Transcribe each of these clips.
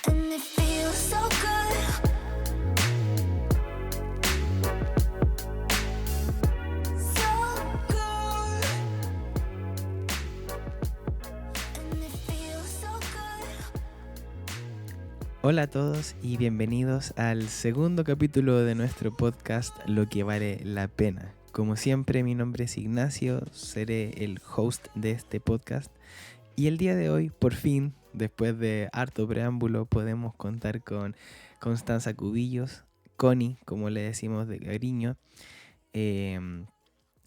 and it feels so good. So good. And it feels so good. Hola a todos y bienvenidos al segundo capítulo de nuestro podcast Lo que vale la pena. Como siempre, mi nombre es Ignacio, seré el host de este podcast y el día de hoy, por fin, después de harto preámbulo, podemos contar con Constanza Cubillos, Connie, como le decimos de cariño, y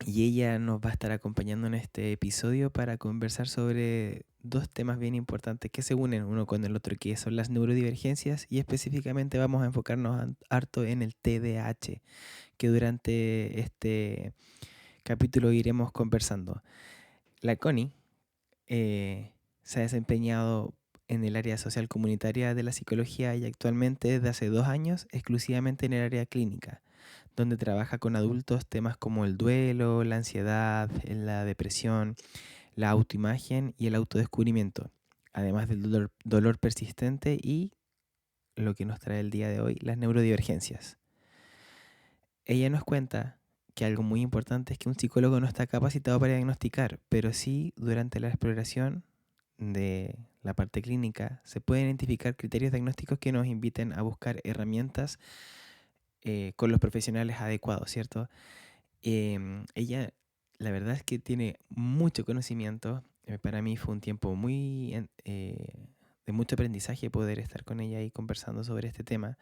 ella nos va a estar acompañando en este episodio para conversar sobre dos temas bien importantes que se unen uno con el otro, que son las neurodivergencias, y específicamente vamos a enfocarnos harto en el TDAH, que durante este capítulo iremos conversando. La Connie se ha desempeñado en el área social comunitaria de la psicología y actualmente desde hace 2 años exclusivamente en el área clínica, donde trabaja con adultos temas como el duelo, la ansiedad, la depresión, la autoimagen y el autodescubrimiento, además del dolor persistente y lo que nos trae el día de hoy, las neurodivergencias. Ella nos cuenta que algo muy importante es que un psicólogo no está capacitado para diagnosticar, pero sí durante la exploración de la parte clínica se pueden identificar criterios diagnósticos que nos inviten a buscar herramientas con los profesionales adecuados, ¿cierto? Ella, la verdad es que tiene mucho conocimiento. Para mí fue un tiempo de mucho aprendizaje poder estar con ella y conversando sobre este tema.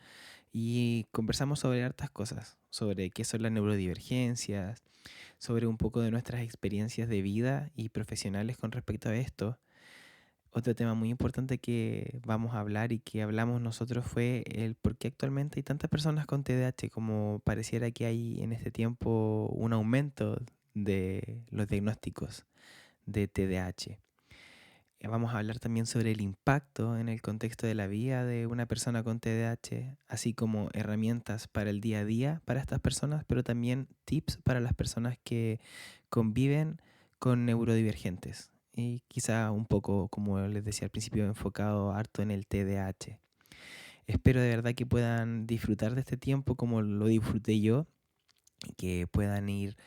Y conversamos sobre hartas cosas, sobre qué son las neurodivergencias, sobre un poco de nuestras experiencias de vida y profesionales con respecto a esto. Otro tema muy importante que vamos a hablar y que hablamos nosotros fue el por qué actualmente hay tantas personas con TDAH, como pareciera que hay en este tiempo un aumento de los diagnósticos de TDAH. Vamos a hablar también sobre el impacto en el contexto de la vida de una persona con TDAH, así como herramientas para el día a día para estas personas, pero también tips para las personas que conviven con neurodivergentes. Y quizá un poco, como les decía al principio, enfocado harto en el TDAH. Espero de verdad que puedan disfrutar de este tiempo como lo disfruté yo, que puedan ir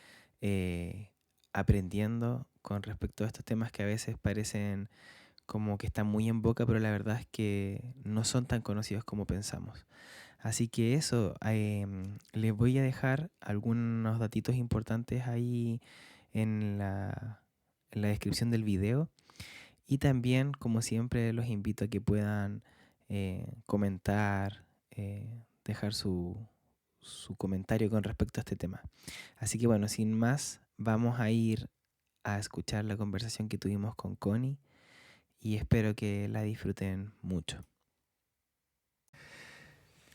aprendiendo con respecto a estos temas que a veces parecen como que están muy en boca, pero la verdad es que no son tan conocidos como pensamos. Así que eso, les voy a dejar algunos datitos importantes ahí en la descripción del video. Y también, como siempre, los invito a que puedan comentar, dejar su comentario con respecto a este tema. Así que bueno, sin más, vamos a ir a escuchar la conversación que tuvimos con Connie y espero que la disfruten mucho.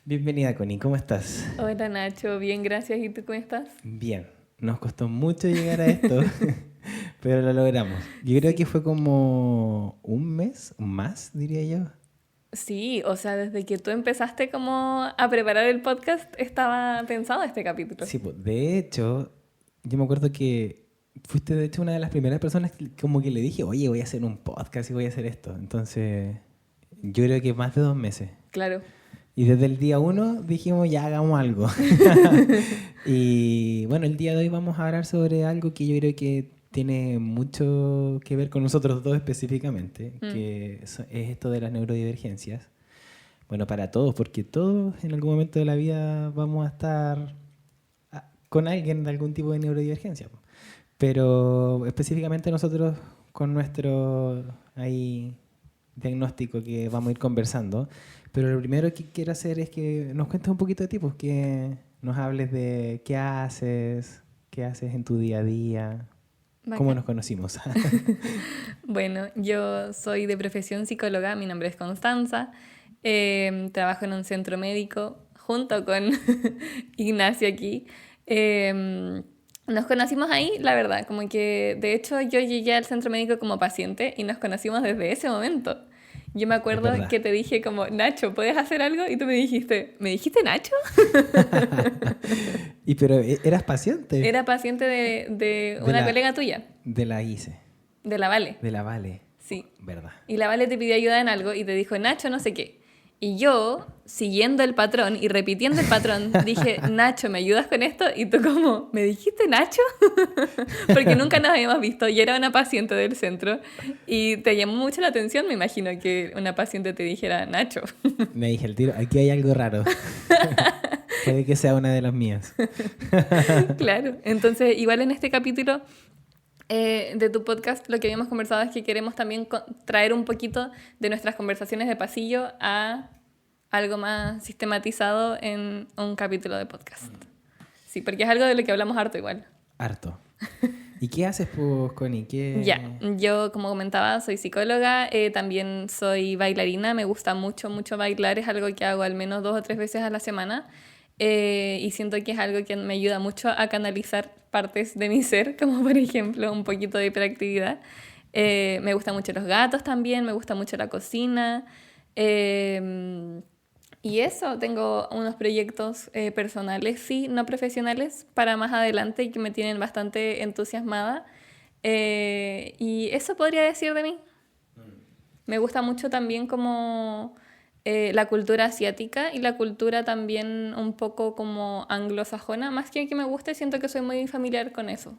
Bienvenida, Connie, ¿cómo estás? Hola Nacho, bien, gracias. ¿Y tú cómo estás? Bien, nos costó mucho llegar a esto, pero lo logramos. Yo creo Sí. que fue como un mes, más diría yo. Sí, o sea, desde que tú empezaste como a preparar el podcast estaba pensado este capítulo. Sí, pues, de hecho, yo me acuerdo que fuiste de hecho una de las primeras personas que como que le dije, oye, voy a hacer un podcast y voy a hacer esto. Entonces, yo creo que más de 2 meses. Claro. Y desde el día 1 dijimos, ya hagamos algo. Y bueno, el día de hoy vamos a hablar sobre algo que yo creo que tiene mucho que ver con nosotros dos específicamente, que es esto de las neurodivergencias. Bueno, para todos, porque todos en algún momento de la vida vamos a estar con alguien de algún tipo de neurodivergencia. Pero específicamente nosotros con nuestro diagnóstico que vamos a ir conversando. Pero lo primero que quiero hacer es que nos cuentes un poquito de ti, pues, que nos hables de qué haces en tu día a día, cómo nos conocimos. Bueno, yo soy de profesión psicóloga, mi nombre es Constanza, trabajo en un centro médico junto con Ignacio aquí. Nos conocimos ahí, la verdad, como que de hecho yo llegué al centro médico como paciente y nos conocimos desde ese momento. Yo me Es acuerdo verdad. que te dije como, Nacho, ¿puedes hacer algo? Y tú me dijiste Nacho? Y pero eras paciente Era paciente de de una la, colega tuya, de la ICE, de la Vale. de la Vale. Sí. ¿Verdad? Y la Vale te pidió ayuda en algo y te dijo, Nacho, no sé qué. Y yo, siguiendo el patrón y repitiendo el patrón, dije, Nacho, ¿me ayudas con esto? Y tú como, ¿me dijiste Nacho? Porque nunca nos habíamos visto. Y era una paciente del centro. Y te llamó mucho la atención, me imagino, que una paciente te dijera Nacho. Me dije el tiro, aquí hay algo raro. Puede que sea una de las mías. Claro. Entonces, igual en este capítulo de tu podcast, lo que habíamos conversado es que queremos también traer un poquito de nuestras conversaciones de pasillo a algo más sistematizado en un capítulo de podcast. Sí, porque es algo de lo que hablamos harto igual. Harto. ¿Y qué haces, pues, Connie? ¿Qué... Ya, yo como comentaba soy psicóloga, también soy bailarina, me gusta mucho, mucho bailar, es algo que hago al menos 2 o 3 veces a la semana y siento que es algo que me ayuda mucho a canalizar partes de mi ser, como por ejemplo un poquito de hiperactividad. Me gustan mucho los gatos también, me gusta mucho la cocina. Y eso, tengo unos proyectos personales, sí, no profesionales, para más adelante y que me tienen bastante entusiasmada. Y eso podría decir de mí. Me gusta mucho también como la cultura asiática y la cultura también un poco como anglosajona. Más que me guste, siento que soy muy familiar con eso.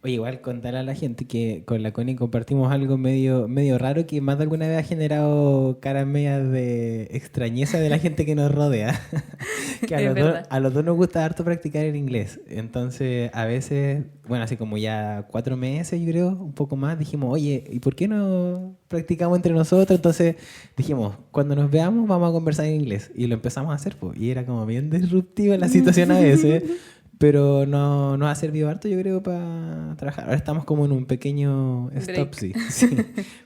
Oye, igual contar a la gente que con la Connie compartimos algo medio raro que más de alguna vez ha generado caras medias de extrañeza de la gente que nos rodea. Que Es verdad. a los dos nos gusta harto practicar el inglés. Entonces, a veces, bueno, así como ya 4 meses, yo creo, un poco más, dijimos, oye, ¿y por qué no practicamos entre nosotros? Entonces dijimos, cuando nos veamos vamos a conversar en inglés. Y lo empezamos a hacer, pues. Y era como bien disruptiva la situación a veces. Pero no, nos ha servido harto, yo creo, para trabajar. Ahora estamos como en un pequeño stop, Break. sí, sí.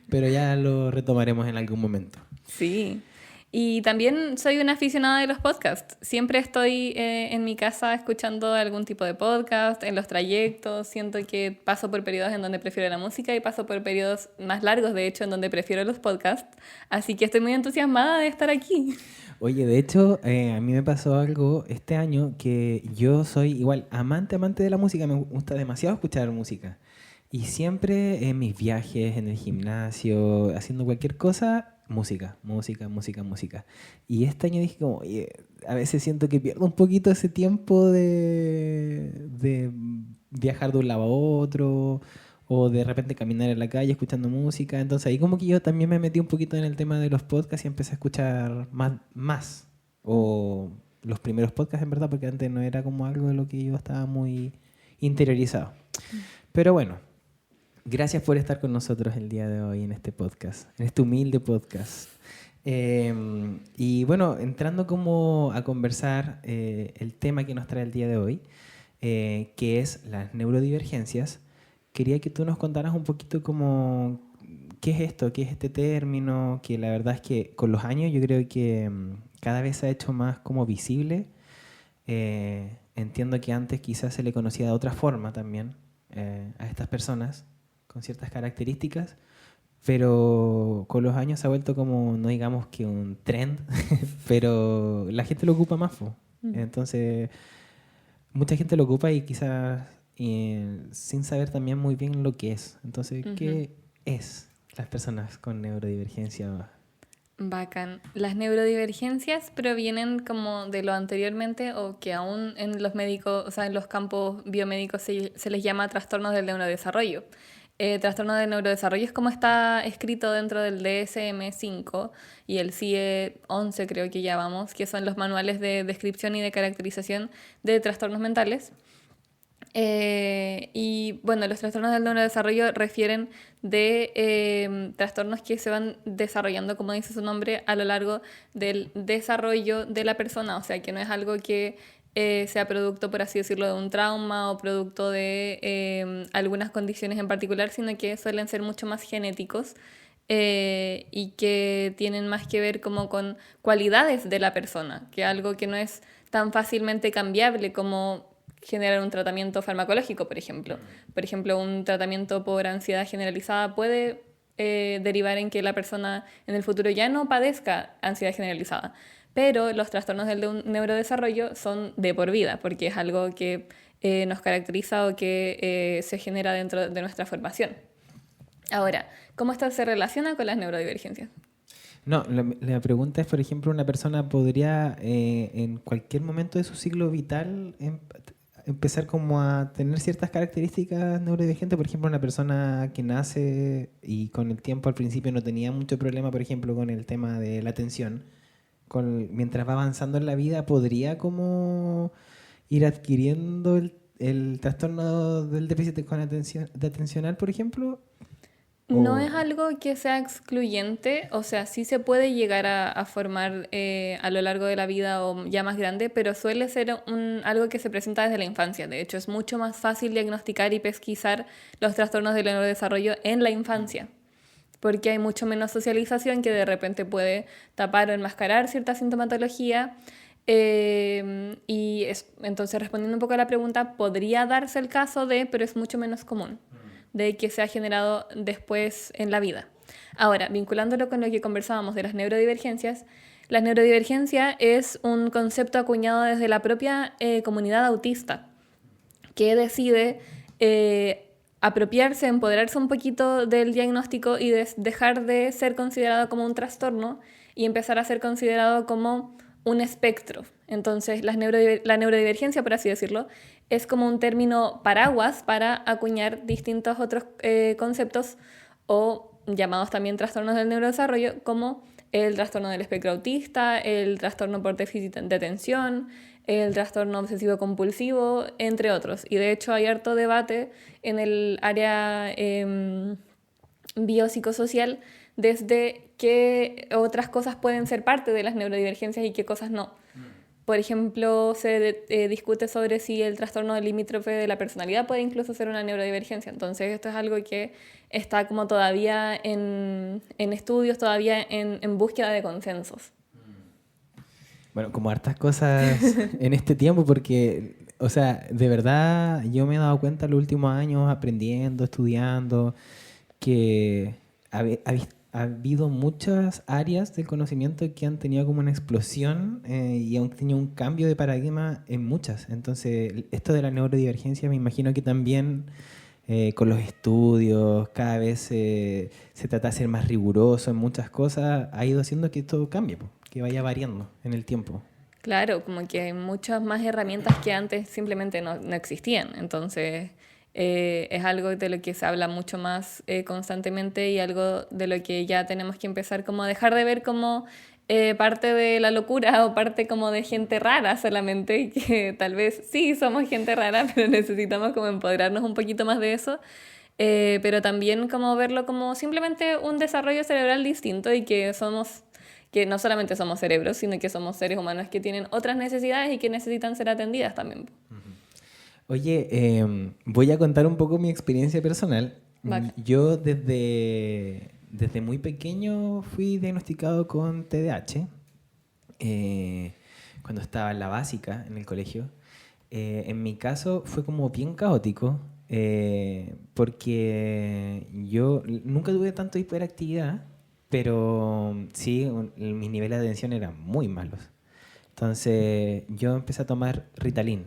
Pero ya lo retomaremos en algún momento. Sí. Y también soy una aficionada de los podcasts. Siempre estoy en mi casa escuchando algún tipo de podcast, en los trayectos. Siento que paso por periodos en donde prefiero la música y paso por periodos más largos, de hecho, en donde prefiero los podcasts. Así que estoy muy entusiasmada de estar aquí. Oye, de hecho, a mí me pasó algo este año que yo soy igual amante de la música, me gusta demasiado escuchar música. Y siempre en mis viajes, en el gimnasio, haciendo cualquier cosa, música. Y este año dije como, oye, a veces siento que pierdo un poquito ese tiempo de viajar de un lado a otro o de repente caminar en la calle escuchando música. Entonces ahí como que yo también me metí un poquito en el tema de los podcasts y empecé a escuchar más. O los primeros podcasts en verdad, porque antes no era como algo de lo que yo estaba muy interiorizado. Pero bueno, gracias por estar con nosotros el día de hoy en este podcast, en este humilde podcast. Y bueno, entrando como a conversar el tema que nos trae el día de hoy, que es las neurodivergencias, quería que tú nos contaras un poquito como qué es esto, qué es este término, que la verdad es que con los años yo creo que cada vez se ha hecho más como visible. Entiendo que antes quizás se le conocía de otra forma también a estas personas con ciertas características, pero con los años se ha vuelto como, no digamos que un trend, pero la gente lo ocupa más. Entonces, mucha gente lo ocupa y quizás sin saber también muy bien lo que es. Entonces, ¿qué es las personas con neurodivergencia? Bacán. Las neurodivergencias provienen como de lo anteriormente o que aún en los médicos, o sea, en los campos biomédicos se les llama trastornos del neurodesarrollo. Trastorno del neurodesarrollo es como está escrito dentro del DSM-5 y el CIE-11 creo que ya vamos, que son los manuales de descripción y de caracterización de trastornos mentales. Y bueno, los trastornos del neurodesarrollo refieren de trastornos que se van desarrollando, como dice su nombre, a lo largo del desarrollo de la persona. O sea, que no es algo que sea producto, por así decirlo, de un trauma o producto de algunas condiciones en particular, sino que suelen ser mucho más genéticos. Y que tienen más que ver como con cualidades de la persona, que algo que no es tan fácilmente cambiable como generar un tratamiento farmacológico, por ejemplo. Por ejemplo, un tratamiento por ansiedad generalizada puede derivar en que la persona en el futuro ya no padezca ansiedad generalizada. Pero los trastornos del neurodesarrollo son de por vida, porque es algo que nos caracteriza o que se genera dentro de nuestra formación. Ahora, ¿cómo esto se relaciona con las neurodivergencias? No, la pregunta es, por ejemplo, una persona podría en cualquier momento de su ciclo vital empezar como a tener ciertas características neurodivergentes. Por ejemplo, una persona que nace y con el tiempo al principio no tenía mucho problema, por ejemplo, con el tema de la atención, mientras va avanzando en la vida, podría como ir adquiriendo el trastorno del déficit con atención, de atencional, por ejemplo. No es O, algo que sea excluyente, o sea, sí se puede llegar a formar a lo largo de la vida o ya más grande, pero suele ser algo que se presenta desde la infancia. De hecho, es mucho más fácil diagnosticar y pesquisar los trastornos del neurodesarrollo en la infancia, porque hay mucho menos socialización que de repente puede tapar o enmascarar cierta sintomatología. Entonces, respondiendo un poco a la pregunta, podría darse el caso de, pero es mucho menos común, de que se ha generado después en la vida. Ahora, vinculándolo con lo que conversábamos de las neurodivergencias, la neurodivergencia es un concepto acuñado desde la propia comunidad autista, que decide apropiarse, empoderarse un poquito del diagnóstico y dejar de ser considerado como un trastorno y empezar a ser considerado como un espectro. Entonces, la neurodivergencia, por así decirlo, es como un término paraguas para acuñar distintos otros conceptos o llamados también trastornos del neurodesarrollo, como el trastorno del espectro autista, el trastorno por déficit de atención, el trastorno obsesivo compulsivo, entre otros. Y de hecho hay harto debate en el área biopsicosocial desde qué otras cosas pueden ser parte de las neurodivergencias y qué cosas no. Por ejemplo, se discute sobre si el trastorno del limítrofe de la personalidad puede incluso ser una neurodivergencia. Entonces, esto es algo que está como todavía en estudios, todavía en búsqueda de consensos. bueno, como hartas cosas en este tiempo, porque, o sea, de verdad yo me he dado cuenta en los últimos años aprendiendo, estudiando, que ha habido muchas áreas del conocimiento que han tenido como una explosión y han tenido un cambio de paradigma en muchas. Entonces, esto de la neurodivergencia me imagino que también con los estudios, cada vez se trata de ser más riguroso en muchas cosas, ha ido haciendo que todo cambie, po, que vaya variando en el tiempo. Claro, como que hay muchas más herramientas que antes simplemente no existían. Entonces, es algo de lo que se habla mucho más constantemente y algo de lo que ya tenemos que empezar como a dejar de ver como parte de la locura o parte como de gente rara solamente, y que tal vez sí somos gente rara, pero necesitamos como empoderarnos un poquito más de eso. Pero también como verlo como simplemente un desarrollo cerebral distinto y que no solamente somos cerebros, sino que somos seres humanos que tienen otras necesidades y que necesitan ser atendidas también. Oye, voy a contar un poco mi experiencia personal. Vale. Yo desde muy pequeño fui diagnosticado con TDAH cuando estaba en la básica en el colegio. En mi caso fue como bien caótico porque yo nunca tuve tanto hiperactividad, pero sí, mis niveles de atención eran muy malos. Entonces yo empecé a tomar Ritalin.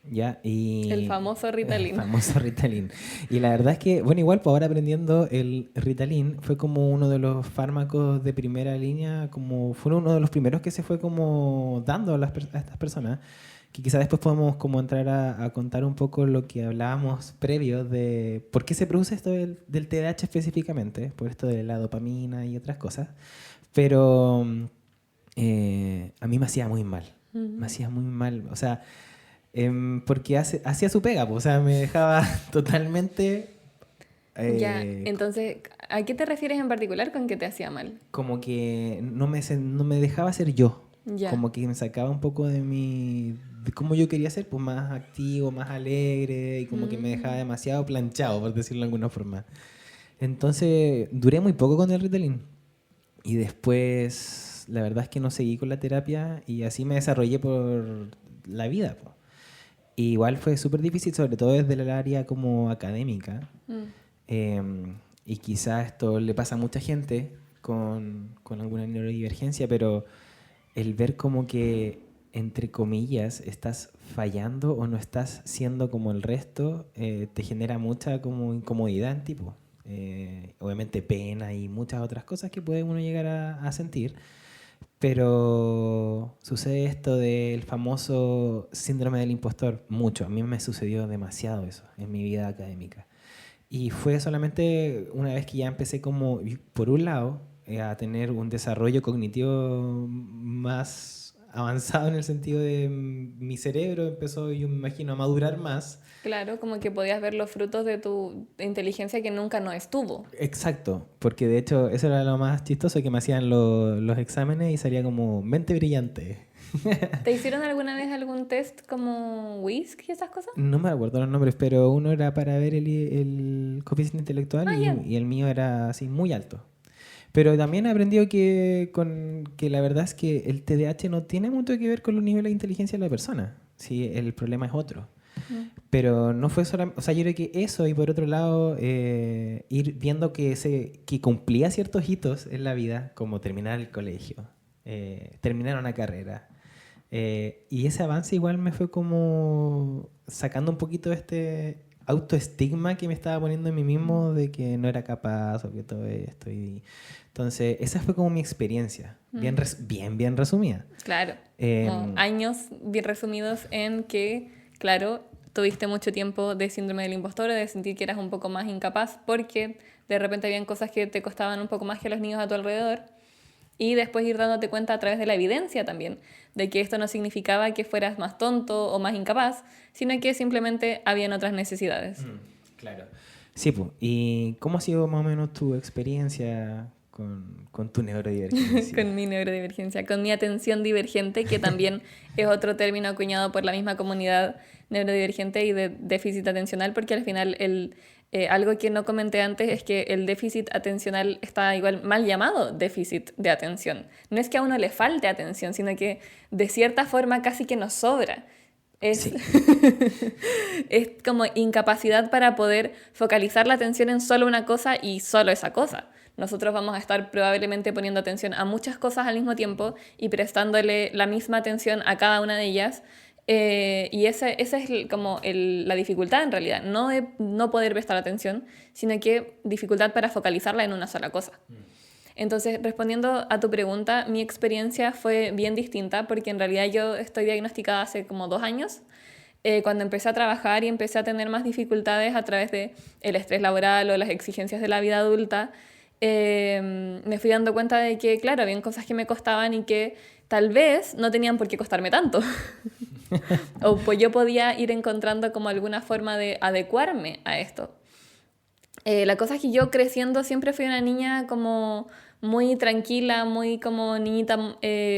¿Ya? El Y famoso el Ritalin. famoso Ritalin. Y la verdad es que, bueno, igual pues ahora aprendiendo, el Ritalin fue como uno de los fármacos de primera línea, como fue uno de los primeros que se fue como dando a estas personas, que quizás después podemos como entrar a contar un poco lo que hablábamos previo de por qué se produce esto del TDAH específicamente, por esto de la dopamina y otras cosas. Pero a mí me hacía muy mal, me hacía muy mal, o sea... porque hacía su pega, pues, o sea, me dejaba totalmente Ya, eh, entonces, ¿a qué te refieres en particular con que te hacía mal? como que no me dejaba ser yo, Ya. como que me sacaba un poco de cómo yo quería ser, pues más activo, más alegre, y como que me dejaba Mm. demasiado planchado, por decirlo de alguna forma. Entonces, duré muy poco con el Ritalin. Y después, la verdad es que no seguí con la terapia y así me desarrollé por la vida, pues. Y igual fue súper difícil, sobre todo desde el área como académica. Mm. Y quizás esto le pasa a mucha gente con alguna neurodivergencia, pero el ver como que, entre comillas, estás fallando o no estás siendo como el resto, te genera mucha como incomodidad en tipo. obviamente pena y muchas otras cosas que puede uno llegar a sentir. Pero sucede esto del famoso síndrome del impostor, mucho. A mí me sucedió demasiado eso en mi vida académica. Y fue solamente una vez que ya empecé como, por un lado, a tener un desarrollo cognitivo más avanzado en el sentido de mi cerebro empezó, yo me imagino, a madurar más. Claro, como que podías ver los frutos de tu inteligencia que nunca no estuvo. Exacto, porque de hecho eso era lo más chistoso, que me hacían los exámenes y salía como mente brillante. ¿Te hicieron alguna vez algún test como WISC y esas cosas? No me acuerdo los nombres, pero uno era para ver el coeficiente intelectual Ya. y el mío era así muy alto. Pero también he aprendido que la verdad es que el TDAH no tiene mucho que ver con los niveles de inteligencia de la persona. Sí, el problema es otro. Pero no fue solamente, o sea, yo creo que eso y por otro lado ir viendo que cumplía ciertos hitos en la vida, como terminar el colegio, terminar una carrera. Y ese avance igual me fue como sacando un poquito este autoestigma que me estaba poniendo en mí mismo de que no era capaz o que todo esto. Entonces, esa fue como mi experiencia, bien resumida. Claro, como años bien resumidos en que, claro, tuviste mucho tiempo de síndrome del impostor, de sentir que eras un poco más incapaz porque de repente habían cosas que te costaban un poco más que a los niños a tu alrededor. Y después ir dándote cuenta a través de la evidencia también, de que esto no significaba que fueras más tonto o más incapaz, sino que simplemente habían otras necesidades. Claro. Sí, pues. ¿Y cómo ha sido más o menos tu experiencia con tu neurodivergencia? Con mi neurodivergencia, con mi atención divergente, que también es otro término acuñado por la misma comunidad neurodivergente y de déficit atencional, porque al final algo que no comenté antes es que el déficit atencional está igual mal llamado déficit de atención. No es que a uno le falte atención, sino que de cierta forma casi que nos sobra. Sí. Es como incapacidad para poder focalizar la atención en solo una cosa y solo esa cosa. Nosotros vamos a estar probablemente poniendo atención a muchas cosas al mismo tiempo y prestándole la misma atención a cada una de ellas. Y esa es como la dificultad en realidad, no de no poder prestar atención, sino que dificultad para focalizarla en una sola cosa. Entonces, respondiendo a tu pregunta, mi experiencia fue bien distinta porque en realidad yo estoy diagnosticada hace como 2 años, cuando empecé a trabajar y empecé a tener más dificultades a través del estrés laboral o las exigencias de la vida adulta. Me fui dando cuenta de que, claro, habían cosas que me costaban y que tal vez no tenían por qué costarme tanto. O pues yo podía ir encontrando como alguna forma de adecuarme a esto. La cosa es que yo creciendo siempre fui una niña como muy tranquila, muy como niñita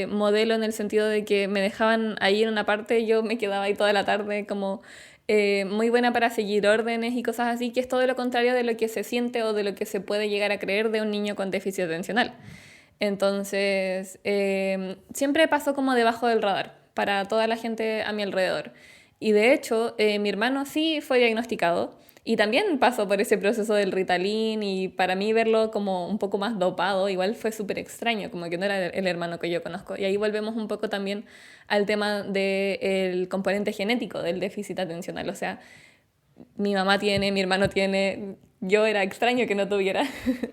modelo, en el sentido de que me dejaban ahí en una parte y yo me quedaba ahí toda la tarde como muy buena para seguir órdenes y cosas así, que es todo lo contrario de lo que se siente o de lo que se puede llegar a creer de un niño con déficit atencional. Entonces, siempre pasó como debajo del radar para toda la gente a mi alrededor. Y de hecho, mi hermano sí fue diagnosticado y también pasó por ese proceso del Ritalin, y para mí verlo como un poco más dopado igual fue súper extraño, como que no era el hermano que yo conozco. Y ahí volvemos un poco también al tema del componente genético del déficit atencional. O sea, mi mamá tiene, mi hermano tiene, yo era extraño que no tuviera.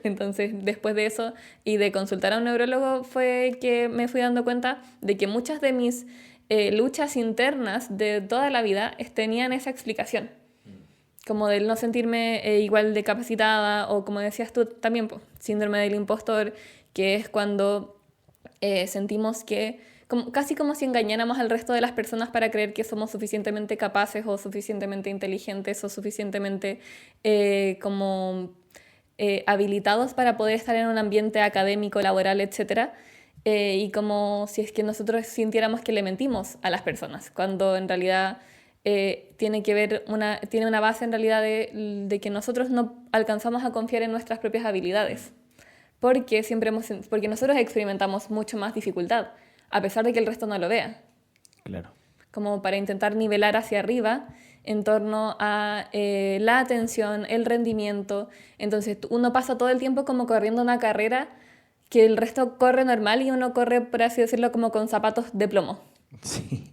Entonces, después de eso y de consultar a un neurólogo fue que me fui dando cuenta de que muchas de mis luchas internas de toda la vida tenían esa explicación. Como del no sentirme igual de capacitada, o como decías tú también, síndrome del impostor, que es cuando sentimos que, casi como si engañáramos al resto de las personas para creer que somos suficientemente capaces o suficientemente inteligentes o suficientemente habilitados para poder estar en un ambiente académico, laboral, etc. Y como si es que nosotros sintiéramos que le mentimos a las personas, cuando en realidad tiene una base en realidad de que nosotros no alcanzamos a confiar en nuestras propias habilidades, porque nosotros experimentamos mucho más dificultad, a pesar de que el resto no lo vea. Claro. Como para intentar nivelar hacia arriba en torno a la atención, el rendimiento. Entonces uno pasa todo el tiempo como corriendo una carrera que el resto corre normal y uno corre, por así decirlo, como con zapatos de plomo. Sí,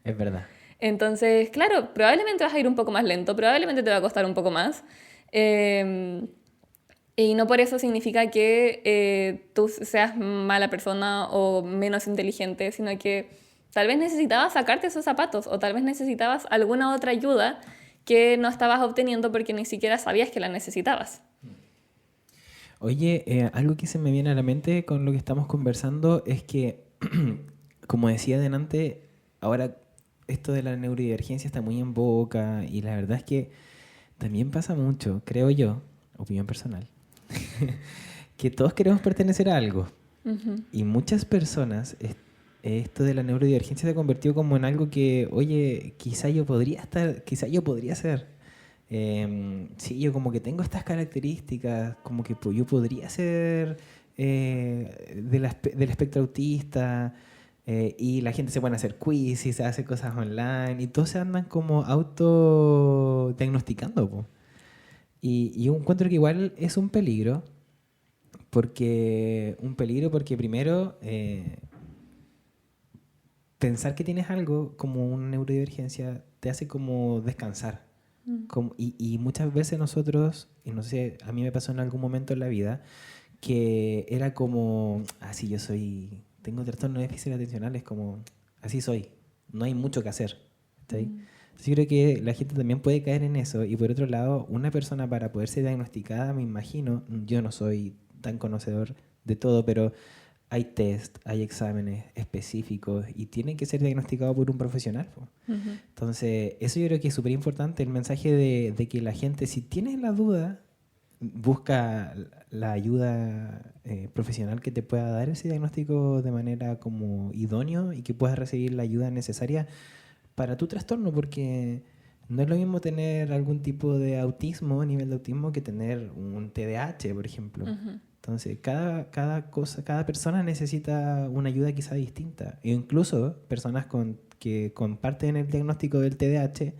es verdad. Entonces, claro, probablemente vas a ir un poco más lento, probablemente te va a costar un poco más. Y no por eso significa que tú seas mala persona o menos inteligente, sino que tal vez necesitabas sacarte esos zapatos o tal vez necesitabas alguna otra ayuda que no estabas obteniendo porque ni siquiera sabías que la necesitabas. Oye, algo que se me viene a la mente con lo que estamos conversando es que, como decía delante, ahora esto de la neurodivergencia está muy en boca y la verdad es que también pasa mucho, creo yo, opinión personal, que todos queremos pertenecer a algo. Y muchas personas, esto de la neurodivergencia se ha convertido como en algo que, oye, quizá yo podría estar, quizá yo podría ser. Sí, yo como que tengo estas características, como que yo podría ser del espectro autista, y la gente se pone a hacer quiz y se hace cosas online y todos se andan como autodiagnosticando, po. Y yo encuentro que igual es un peligro porque primero pensar que tienes algo como una neurodivergencia te hace como descansar. Y muchas veces nosotros, y no sé, a mí me pasó en algún momento en la vida, que era como, sí, tengo trastorno de déficit atencional, es como, así soy, no hay mucho que hacer. ¿Está ahí? Entonces yo creo que la gente también puede caer en eso. Y por otro lado, una persona para poder ser diagnosticada, me imagino, yo no soy tan conocedor de todo, pero hay test, hay exámenes específicos y tienen que ser diagnosticados por un profesional, po. Entonces, eso yo creo que es súper importante, el mensaje de que la gente, si tienes la duda, busca la ayuda profesional que te pueda dar ese diagnóstico de manera como idóneo y que puedas recibir la ayuda necesaria para tu trastorno, porque no es lo mismo tener algún tipo de autismo, nivel de autismo, que tener un TDAH, por ejemplo. Entonces, cada persona necesita una ayuda quizá distinta. E incluso personas que comparten el diagnóstico del TDAH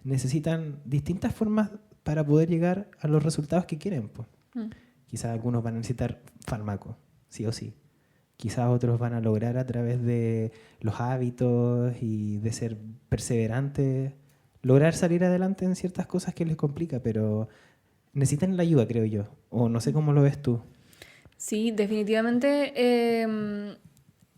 necesitan distintas formas para poder llegar a los resultados que quieren, pues. Quizás algunos van a necesitar fármacos, sí o sí. Quizás otros van a lograr a través de los hábitos y de ser perseverantes, lograr salir adelante en ciertas cosas que les complica, pero necesitan la ayuda, creo yo. O no sé cómo lo ves tú. Sí, definitivamente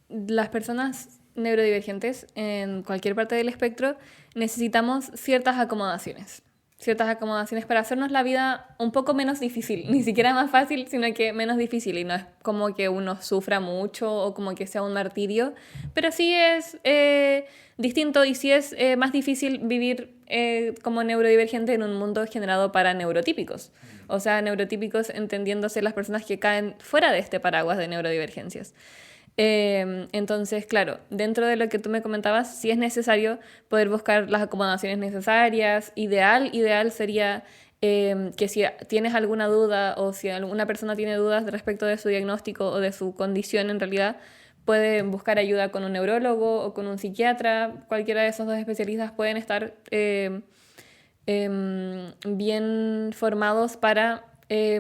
las personas neurodivergentes en cualquier parte del espectro necesitamos ciertas acomodaciones. Ciertas acomodaciones para hacernos la vida un poco menos difícil, ni siquiera más fácil, sino que menos difícil. Y no es como que uno sufra mucho o como que sea un martirio, pero sí es distinto y sí es más difícil vivir como neurodivergente en un mundo generado para neurotípicos. O sea, neurotípicos entendiéndose las personas que caen fuera de este paraguas de neurodivergencias. Entonces, claro, dentro de lo que tú me comentabas, sí es necesario poder buscar las acomodaciones necesarias. Ideal sería que si tienes alguna duda o si alguna persona tiene dudas respecto de su diagnóstico o de su condición en realidad, puede buscar ayuda con un neurólogo o con un psiquiatra. Cualquiera de esos dos especialistas pueden estar bien formados para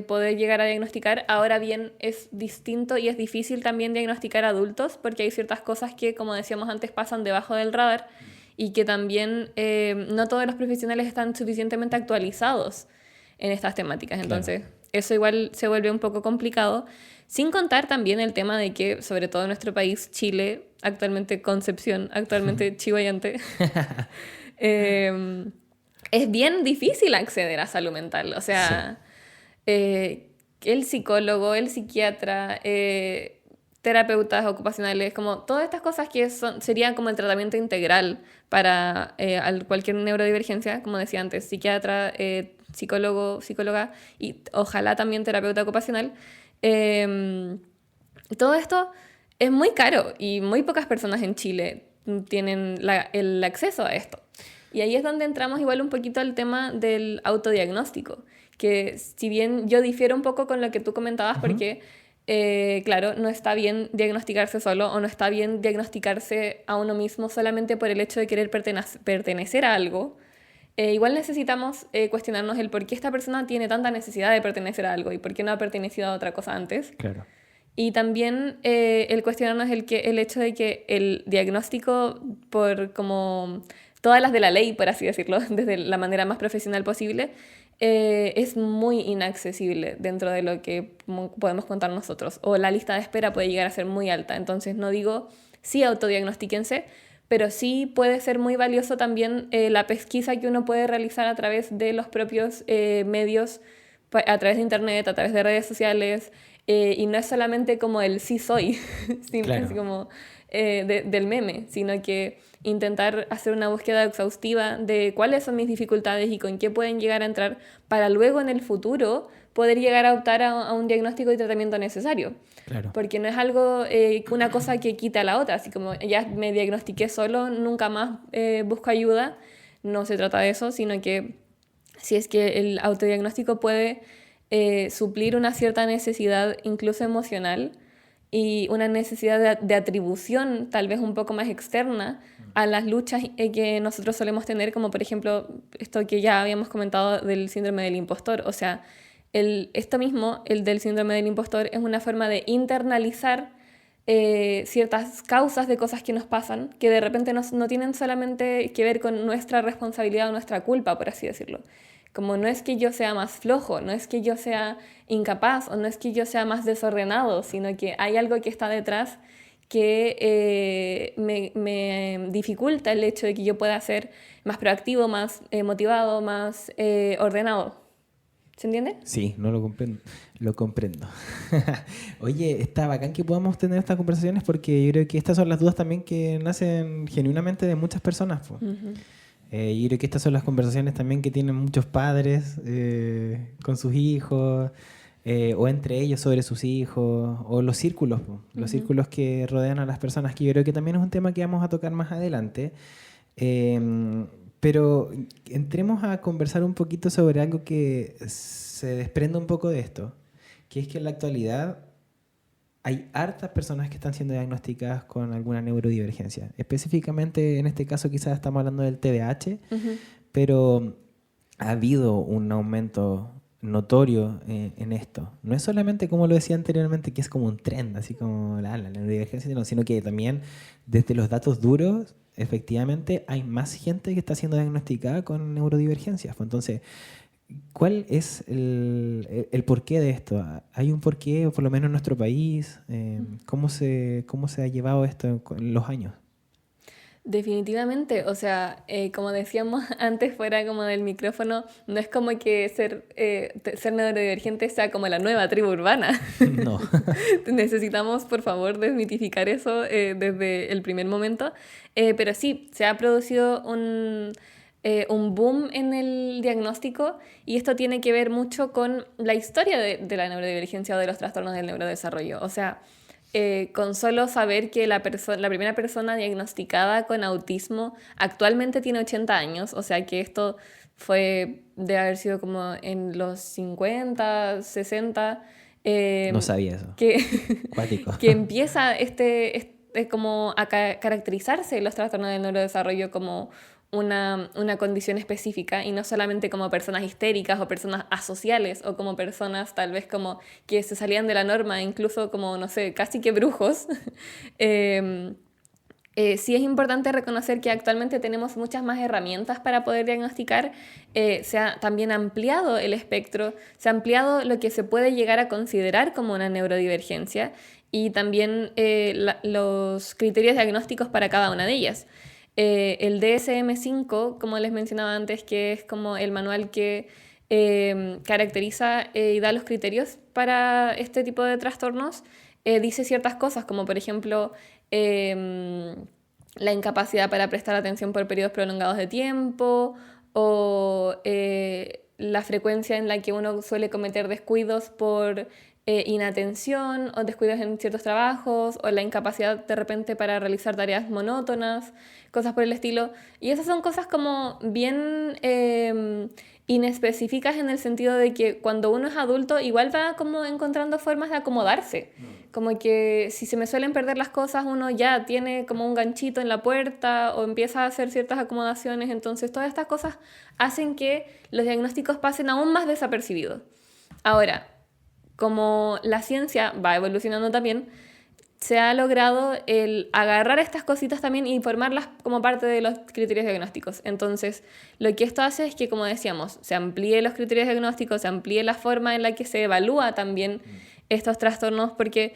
poder llegar a diagnosticar. Ahora bien, es distinto y es difícil también diagnosticar adultos porque hay ciertas cosas que, como decíamos antes, pasan debajo del radar y que también no todos los profesionales están suficientemente actualizados en estas temáticas. Entonces, eso igual se vuelve un poco complicado, sin contar también el tema de que, sobre todo en nuestro país, Chile, actualmente Concepción, actualmente Chihuayante, es bien difícil acceder a salud mental. O sea, el psicólogo, el psiquiatra, terapeutas ocupacionales, como todas estas cosas que serían como el tratamiento integral para cualquier neurodivergencia, como decía antes, psiquiatra, psicólogo, psicóloga y ojalá también terapeuta ocupacional. Todo esto es muy caro y muy pocas personas en Chile tienen el acceso a esto. Y ahí es donde entramos igual un poquito al tema del autodiagnóstico, que si bien yo difiero un poco con lo que tú comentabas, porque claro, no está bien diagnosticarse solo o no está bien diagnosticarse a uno mismo solamente por el hecho de querer pertenecer a algo. Igual necesitamos cuestionarnos el por qué esta persona tiene tanta necesidad de pertenecer a algo y por qué no ha pertenecido a otra cosa antes. Claro. Y también el cuestionarnos el hecho de que el diagnóstico por como todas las de la ley, por así decirlo, desde la manera más profesional posible, es muy inaccesible dentro de lo que podemos contar nosotros, o la lista de espera puede llegar a ser muy alta. Entonces no digo sí autodiagnostíquense, pero sí puede ser muy valioso también la pesquisa que uno puede realizar a través de los propios medios, a través de internet, a través de redes sociales, y no es solamente como el sí soy, Claro. así como del meme, sino que intentar hacer una búsqueda exhaustiva de cuáles son mis dificultades y con qué pueden llegar a entrar para luego en el futuro poder llegar a optar a un diagnóstico y tratamiento necesario. Claro. Porque no es algo, una cosa que quita a la otra, así como ya me diagnostiqué solo, nunca más busco ayuda, no se trata de eso, sino que si es que el autodiagnóstico puede suplir una cierta necesidad incluso emocional y una necesidad de atribución tal vez un poco más externa a las luchas que nosotros solemos tener, como por ejemplo esto que ya habíamos comentado del síndrome del impostor. O sea, esto mismo, el del síndrome del impostor, es una forma de internalizar ciertas causas de cosas que nos pasan, que de repente no tienen solamente que ver con nuestra responsabilidad o nuestra culpa, por así decirlo. Como no es que yo sea más flojo, no es que yo sea incapaz o no es que yo sea más desordenado, sino que hay algo que está detrás que me dificulta el hecho de que yo pueda ser más proactivo, más motivado, más ordenado. ¿Se entiende? Sí, no lo comprendo. Lo comprendo. Oye, está bacán que podamos tener estas conversaciones porque yo creo que estas son las dudas también que nacen genuinamente de muchas personas, po. Yo creo que estas son las conversaciones también que tienen muchos padres con sus hijos, o entre ellos sobre sus hijos, o los círculos, po. Los círculos que rodean a las personas, que yo creo que también es un tema que vamos a tocar más adelante. Pero entremos a conversar un poquito sobre algo que se desprende un poco de esto, que es que en la actualidad hay hartas personas que están siendo diagnosticadas con alguna neurodivergencia. Específicamente, en este caso quizás estamos hablando del TDAH, pero ha habido un aumento notorio en esto. No es solamente, como lo decía anteriormente, que es como un trend, así como la neurodivergencia, no, sino que también desde los datos duros, efectivamente, hay más gente que está siendo diagnosticada con neurodivergencias. Entonces, ¿cuál es el porqué de esto? ¿Hay un porqué, por lo menos en nuestro país? ¿Cómo se ha llevado esto en los años? Definitivamente, o sea, como decíamos antes fuera como del micrófono, no es como que ser neurodivergente sea como la nueva tribu urbana. No. Necesitamos, por favor, desmitificar eso desde el primer momento. Pero sí, se ha producido un boom en el diagnóstico y esto tiene que ver mucho con la historia de la neurodivergencia o de los trastornos del neurodesarrollo. O sea, con solo saber que la primera persona diagnosticada con autismo actualmente tiene 80 años, o sea que esto debe haber sido como en los 50, 60. No sabía eso. Cuático. Que empieza como a caracterizarse los trastornos del neurodesarrollo como una condición específica y no solamente como personas histéricas o personas asociales o como personas tal vez como que se salían de la norma, incluso como, no sé, casi que brujos. Sí es importante reconocer que actualmente tenemos muchas más herramientas para poder diagnosticar. Se ha también ampliado el espectro, se ha ampliado lo que se puede llegar a considerar como una neurodivergencia y también los criterios diagnósticos para cada una de ellas. El DSM-5, como les mencionaba antes, que es como el manual que caracteriza y da los criterios para este tipo de trastornos, dice ciertas cosas, como por ejemplo la incapacidad para prestar atención por periodos prolongados de tiempo o la frecuencia en la que uno suele cometer descuidos por inatención o descuidos en ciertos trabajos o la incapacidad de repente para realizar tareas monótonas, cosas por el estilo. Y esas son cosas como bien inespecíficas en el sentido de que cuando uno es adulto igual va como encontrando formas de acomodarse. Como que si se me suelen perder las cosas, uno ya tiene como un ganchito en la puerta o empieza a hacer ciertas acomodaciones. Entonces todas estas cosas hacen que los diagnósticos pasen aún más desapercibidos. Ahora, como la ciencia va evolucionando también, se ha logrado el agarrar estas cositas también y formarlas como parte de los criterios diagnósticos. Entonces, lo que esto hace es que, como decíamos, se amplíe los criterios diagnósticos, se amplíe la forma en la que se evalúa también estos trastornos, porque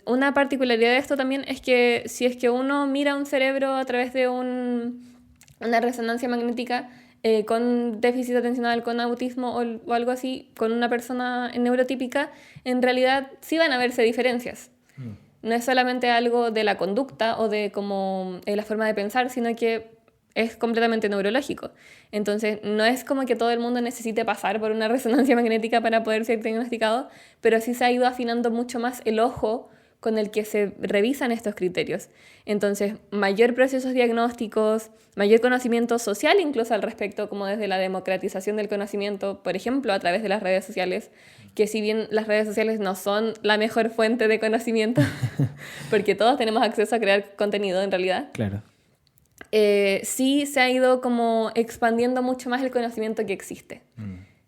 una particularidad de esto también es que si es que uno mira un cerebro a través de una resonancia magnética con déficit atencional, con autismo o algo así, con una persona neurotípica, en realidad sí van a verse diferencias. No es solamente algo de la conducta o de como la forma de pensar, sino que es completamente neurológico. Entonces, no es como que todo el mundo necesite pasar por una resonancia magnética para poder ser diagnosticado, pero sí se ha ido afinando mucho más el ojo con el que se revisan estos criterios. Entonces, mayor procesos diagnósticos, mayor conocimiento social incluso al respecto, como desde la democratización del conocimiento, por ejemplo, a través de las redes sociales, que si bien las redes sociales no son la mejor fuente de conocimiento, porque todos tenemos acceso a crear contenido en realidad, Claro. sí se ha ido como expandiendo mucho más el conocimiento que existe.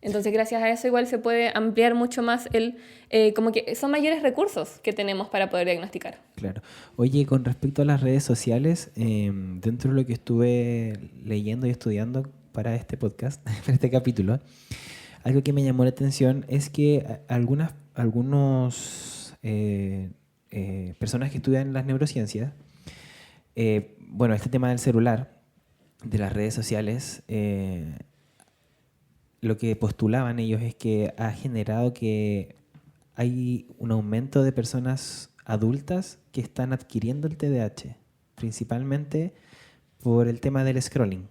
Entonces, gracias a eso igual se puede ampliar mucho más como que son mayores recursos que tenemos para poder diagnosticar. Claro. Oye, con respecto a las redes sociales, dentro de lo que estuve leyendo y estudiando para este podcast, para este capítulo, algo que me llamó la atención es que algunos personas que estudian las neurociencias, bueno, este tema del celular, de las redes sociales, lo que postulaban ellos es que ha generado que hay un aumento de personas adultas que están adquiriendo el TDAH, principalmente por el tema del scrolling.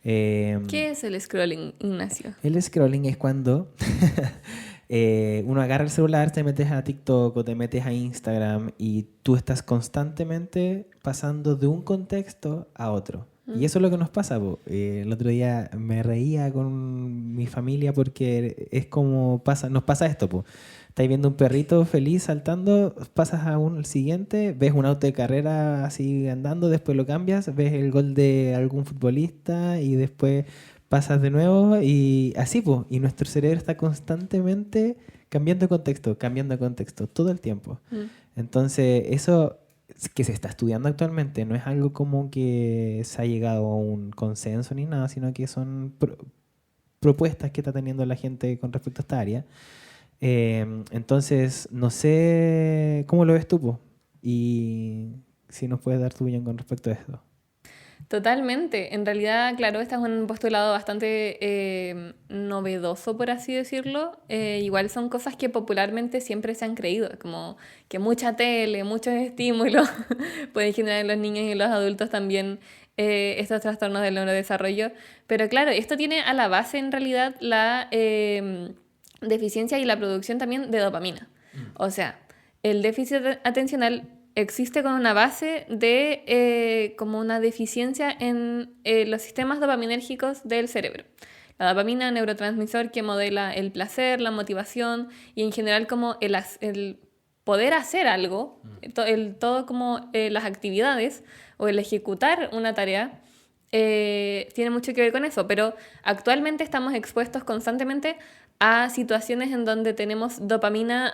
¿Qué es el scrolling, Ignacio? El scrolling es cuando uno agarra el celular, te metes a TikTok o te metes a Instagram y tú estás constantemente pasando de un contexto a otro. Y eso es lo que nos pasa. El otro día me reía con mi familia porque es como nos pasa esto. Estás viendo un perrito feliz saltando, pasas a al siguiente, ves un auto de carrera así andando, después lo cambias, ves el gol de algún futbolista y después pasas de nuevo y así, y nuestro cerebro está constantemente cambiando de contexto, todo el tiempo. Entonces, eso que se está estudiando actualmente no es algo como que se ha llegado a un consenso ni nada, sino que son propuestas que está teniendo la gente con respecto a esta área. Entonces, no sé cómo lo ves tú, y si nos puedes dar tu opinión con respecto a esto. Totalmente. En realidad, claro, este es un postulado bastante novedoso, por así decirlo. Igual son cosas que popularmente siempre se han creído, como que mucha tele, muchos estímulos pueden generar en los niños y en los adultos también estos trastornos del neurodesarrollo. Pero claro, esto tiene a la base en realidad la deficiencia y la producción también de dopamina. O sea, el déficit atencional existe con una base de como una deficiencia en los sistemas dopaminérgicos del cerebro. La dopamina, neurotransmisor que modela el placer, la motivación y en general como el poder hacer algo, todo como las actividades o el ejecutar una tarea, tiene mucho que ver con eso, pero actualmente estamos expuestos constantemente a situaciones en donde tenemos dopamina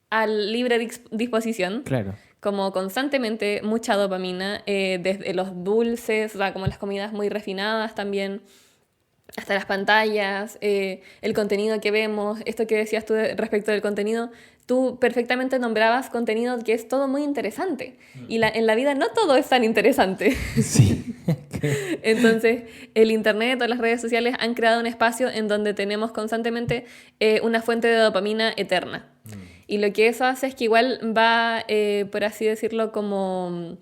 a libre disposición. Claro. Como constantemente mucha dopamina, desde los dulces, o sea, como las comidas muy refinadas también, hasta las pantallas, el contenido que vemos, esto que decías tú respecto del contenido, tú perfectamente nombrabas contenido que es todo muy interesante. Y en la vida no todo es tan interesante. Sí. Entonces, el internet o las redes sociales han creado un espacio en donde tenemos constantemente una fuente de dopamina eterna. Y lo que eso hace es que igual va, por así decirlo, como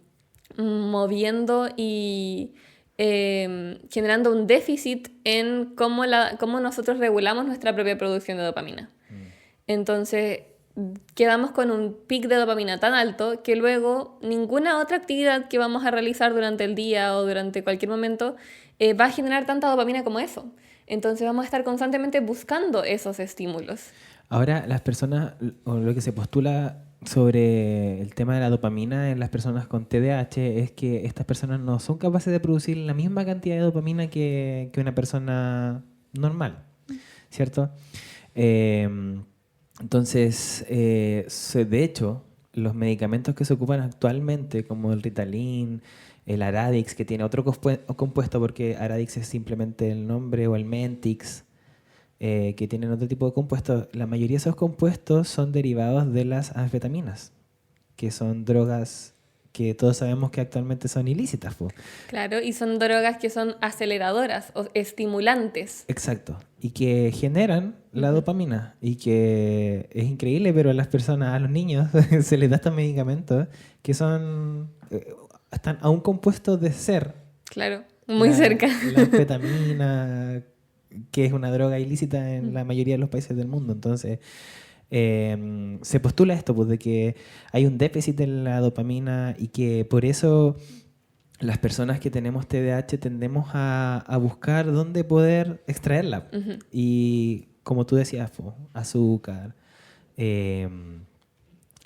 moviendo y generando un déficit en cómo nosotros regulamos nuestra propia producción de dopamina. Entonces, quedamos con un pic de dopamina tan alto que luego ninguna otra actividad que vamos a realizar durante el día o durante cualquier momento va a generar tanta dopamina como eso. Entonces vamos a estar constantemente buscando esos estímulos. Ahora, las personas, o lo que se postula sobre el tema de la dopamina en las personas con TDAH es que estas personas no son capaces de producir la misma cantidad de dopamina que una persona normal, ¿cierto? Entonces, de hecho, los medicamentos que se ocupan actualmente, como el Ritalin, el Aradix, que tiene otro compuesto, porque Aradix es simplemente el nombre, o el Mentix, que tienen otro tipo de compuestos, la mayoría de esos compuestos son derivados de las anfetaminas, que son drogas que todos sabemos que actualmente son ilícitas, po. Claro, y son drogas que son aceleradoras o estimulantes. Exacto. Y que generan la dopamina. Y que es increíble, pero a las personas, a los niños, se les da estos medicamentos que son, están a un compuesto de ser Claro, muy cerca. la anfetamina, que es una droga ilícita en la mayoría de los países del mundo. Entonces, se postula esto, pues, de que hay un déficit en la dopamina y que por eso las personas que tenemos TDAH tendemos a buscar dónde poder extraerla. Y como tú decías, azúcar.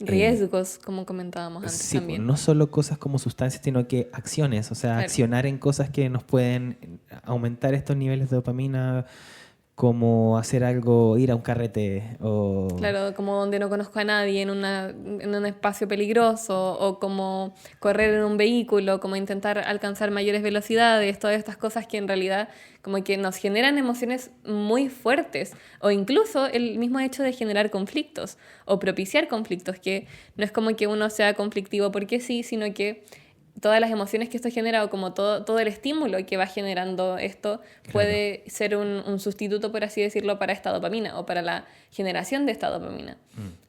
Riesgos, como comentábamos antes Sí, pues, también. no solo cosas como sustancias, sino que acciones, o sea, Claro. accionar en cosas que nos pueden aumentar estos niveles de dopamina, como hacer algo, ir a un carrete o... Claro, como donde no conozco a nadie en un espacio peligroso, o como correr en un vehículo, como intentar alcanzar mayores velocidades, todas estas cosas que en realidad como que nos generan emociones muy fuertes, o incluso el mismo hecho de generar conflictos o propiciar conflictos, que no es como que uno sea conflictivo porque sí, sino que todas las emociones que esto genera, o como todo el estímulo que va generando esto, puede ser un sustituto, por así decirlo, para esta dopamina o para la generación de esta dopamina.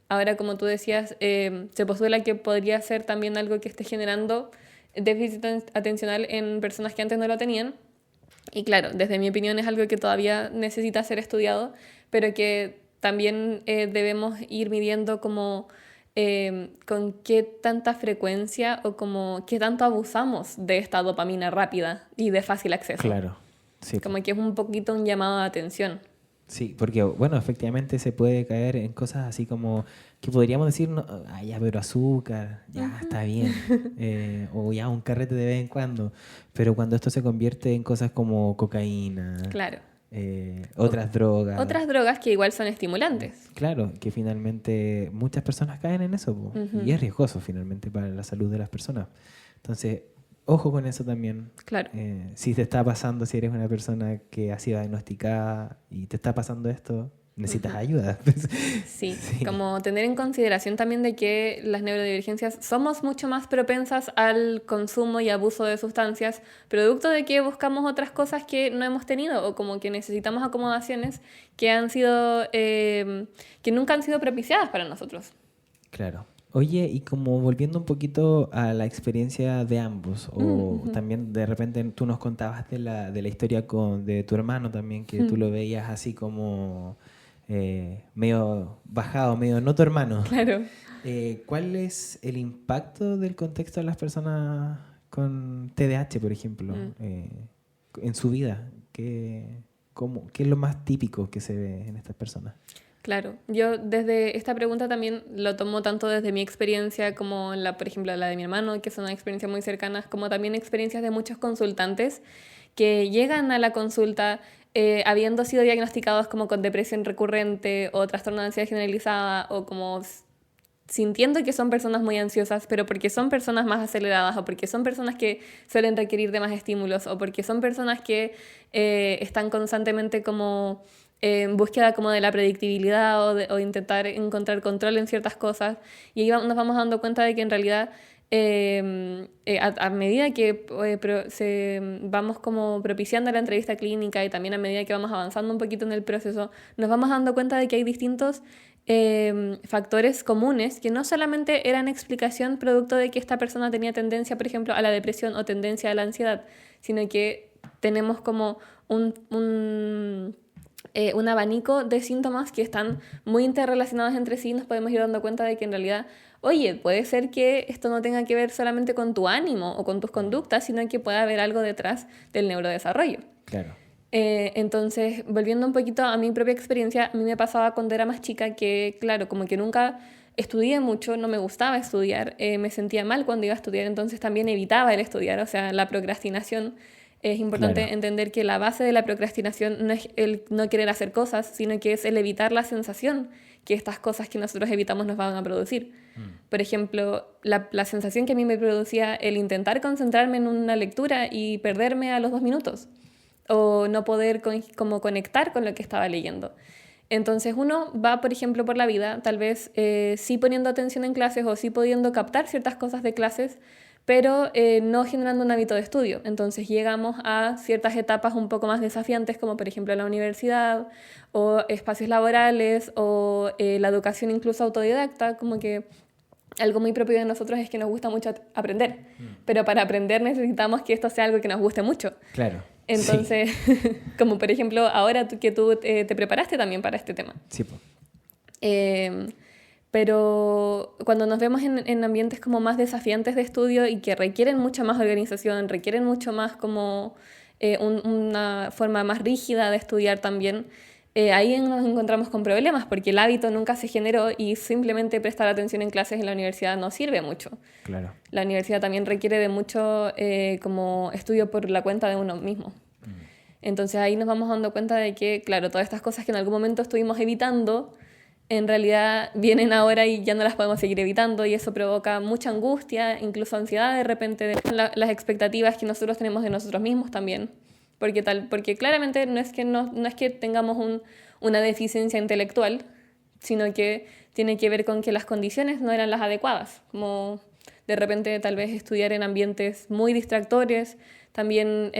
Ahora, como tú decías, se postula que podría ser también algo que esté generando déficit atencional en personas que antes no lo tenían. Y claro, desde mi opinión es algo que todavía necesita ser estudiado, pero que también debemos ir midiendo como con qué tanta frecuencia o como qué tanto abusamos de esta dopamina rápida y de fácil acceso. Claro, sí. Como que es un poquito un llamado de atención. Sí, porque, bueno, efectivamente se puede caer en cosas así como que podríamos decir, no, ah, ya, pero azúcar, ya, está bien, o ya un carrete de vez en cuando, pero cuando esto se convierte en cosas como cocaína, Claro. otras drogas, Otras drogas que igual son estimulantes. claro, que finalmente muchas personas caen en eso, po, y es riesgoso finalmente para la salud de las personas. Entonces, ojo con eso también. Claro. Si te está pasando, si eres una persona que ha sido diagnosticada y te está pasando esto, necesitas ayuda. Sí, como tener en consideración también de que las neurodivergencias somos mucho más propensas al consumo y abuso de sustancias, producto de que buscamos otras cosas que no hemos tenido, o como que necesitamos acomodaciones que han sido, que nunca han sido propiciadas para nosotros. Claro. Oye, y como volviendo un poquito a la experiencia de ambos, o también de repente tú nos contabas de la historia de tu hermano también, que tú lo veías así como medio bajado, medio no tu hermano. Claro. ¿Cuál es el impacto del contexto de las personas con TDAH, por ejemplo, en su vida? ¿Qué es lo más típico que se ve en estas personas? Claro, yo desde esta pregunta también lo tomo tanto desde mi experiencia como por ejemplo, la de mi hermano, que son experiencias muy cercanas, como también experiencias de muchos consultantes que llegan a la consulta habiendo sido diagnosticados como con depresión recurrente o trastorno de ansiedad generalizada, o como sintiendo que son personas muy ansiosas, pero porque son personas más aceleradas, o porque son personas que suelen requerir de más estímulos, o porque son personas que están constantemente como en búsqueda como de la predictibilidad, o intentar encontrar control en ciertas cosas. Y ahí nos vamos dando cuenta de que en realidad a medida que vamos como propiciando la entrevista clínica, y también a medida que vamos avanzando un poquito en el proceso, nos vamos dando cuenta de que hay distintos factores comunes que no solamente eran explicación producto de que esta persona tenía tendencia, por ejemplo, a la depresión o tendencia a la ansiedad, sino que tenemos como un abanico de síntomas que están muy interrelacionados entre sí. Nos podemos ir dando cuenta de que en realidad, oye, puede ser que esto no tenga que ver solamente con tu ánimo o con tus conductas, sino que puede haber algo detrás del neurodesarrollo. Claro. Entonces, volviendo un poquito a mi propia experiencia, a mí me pasaba cuando era más chica que, claro, como que nunca estudié mucho, no me gustaba estudiar, me sentía mal cuando iba a estudiar, entonces también evitaba el estudiar, o sea, la procrastinación. Es importante entender que la base de la procrastinación no es el no querer hacer cosas, sino que es el evitar la sensación que estas cosas que nosotros evitamos nos van a producir. Por ejemplo, la sensación que a mí me producía el intentar concentrarme en una lectura y perderme a los 2 minutos, o no poder como conectar con lo que estaba leyendo. Entonces uno va, por ejemplo, por la vida, tal vez sí poniendo atención en clases o sí pudiendo captar ciertas cosas de clases, pero no generando un hábito de estudio. Entonces llegamos a ciertas etapas un poco más desafiantes, como por ejemplo la universidad, o espacios laborales, o la educación incluso autodidacta, como que algo muy propio de nosotros es que nos gusta mucho aprender, pero para aprender necesitamos que esto sea algo que nos guste mucho. Claro. Entonces, como por ejemplo, ahora que tú te preparaste también para este tema. Sí, po. Pero cuando nos vemos en ambientes como más desafiantes de estudio y que requieren mucha más organización, requieren mucho más como una forma más rígida de estudiar también, ahí nos encontramos con problemas porque el hábito nunca se generó y simplemente prestar atención en clases en la universidad no sirve mucho. Claro. La universidad también requiere de mucho como estudio por la cuenta de uno mismo. Entonces ahí nos vamos dando cuenta de que, claro, todas estas cosas que en algún momento estuvimos evitando, en realidad vienen ahora y ya no las podemos seguir evitando y eso provoca mucha angustia, incluso ansiedad de repente, de las expectativas que nosotros tenemos de nosotros mismos también. Porque claramente no es que tengamos una deficiencia intelectual, sino que tiene que ver con que las condiciones no eran las adecuadas, como de repente tal vez estudiar en ambientes muy distractores, también,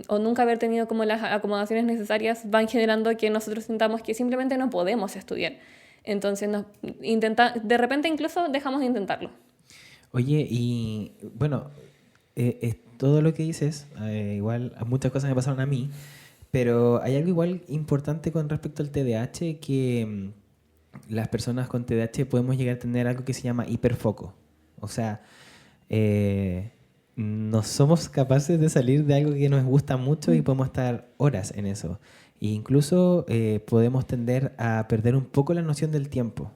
o nunca haber tenido como las acomodaciones necesarias van generando que nosotros sintamos que simplemente no podemos estudiar. Entonces de repente incluso dejamos de intentarlo. Oye, y bueno, todo lo que dices, igual muchas cosas me pasaron a mí, pero hay algo igual importante con respecto al TDAH, que las personas con TDAH podemos llegar a tener algo que se llama hiperfoco. O sea, no somos capaces de salir de algo que nos gusta mucho y podemos estar horas en eso. E incluso podemos tender a perder un poco la noción del tiempo.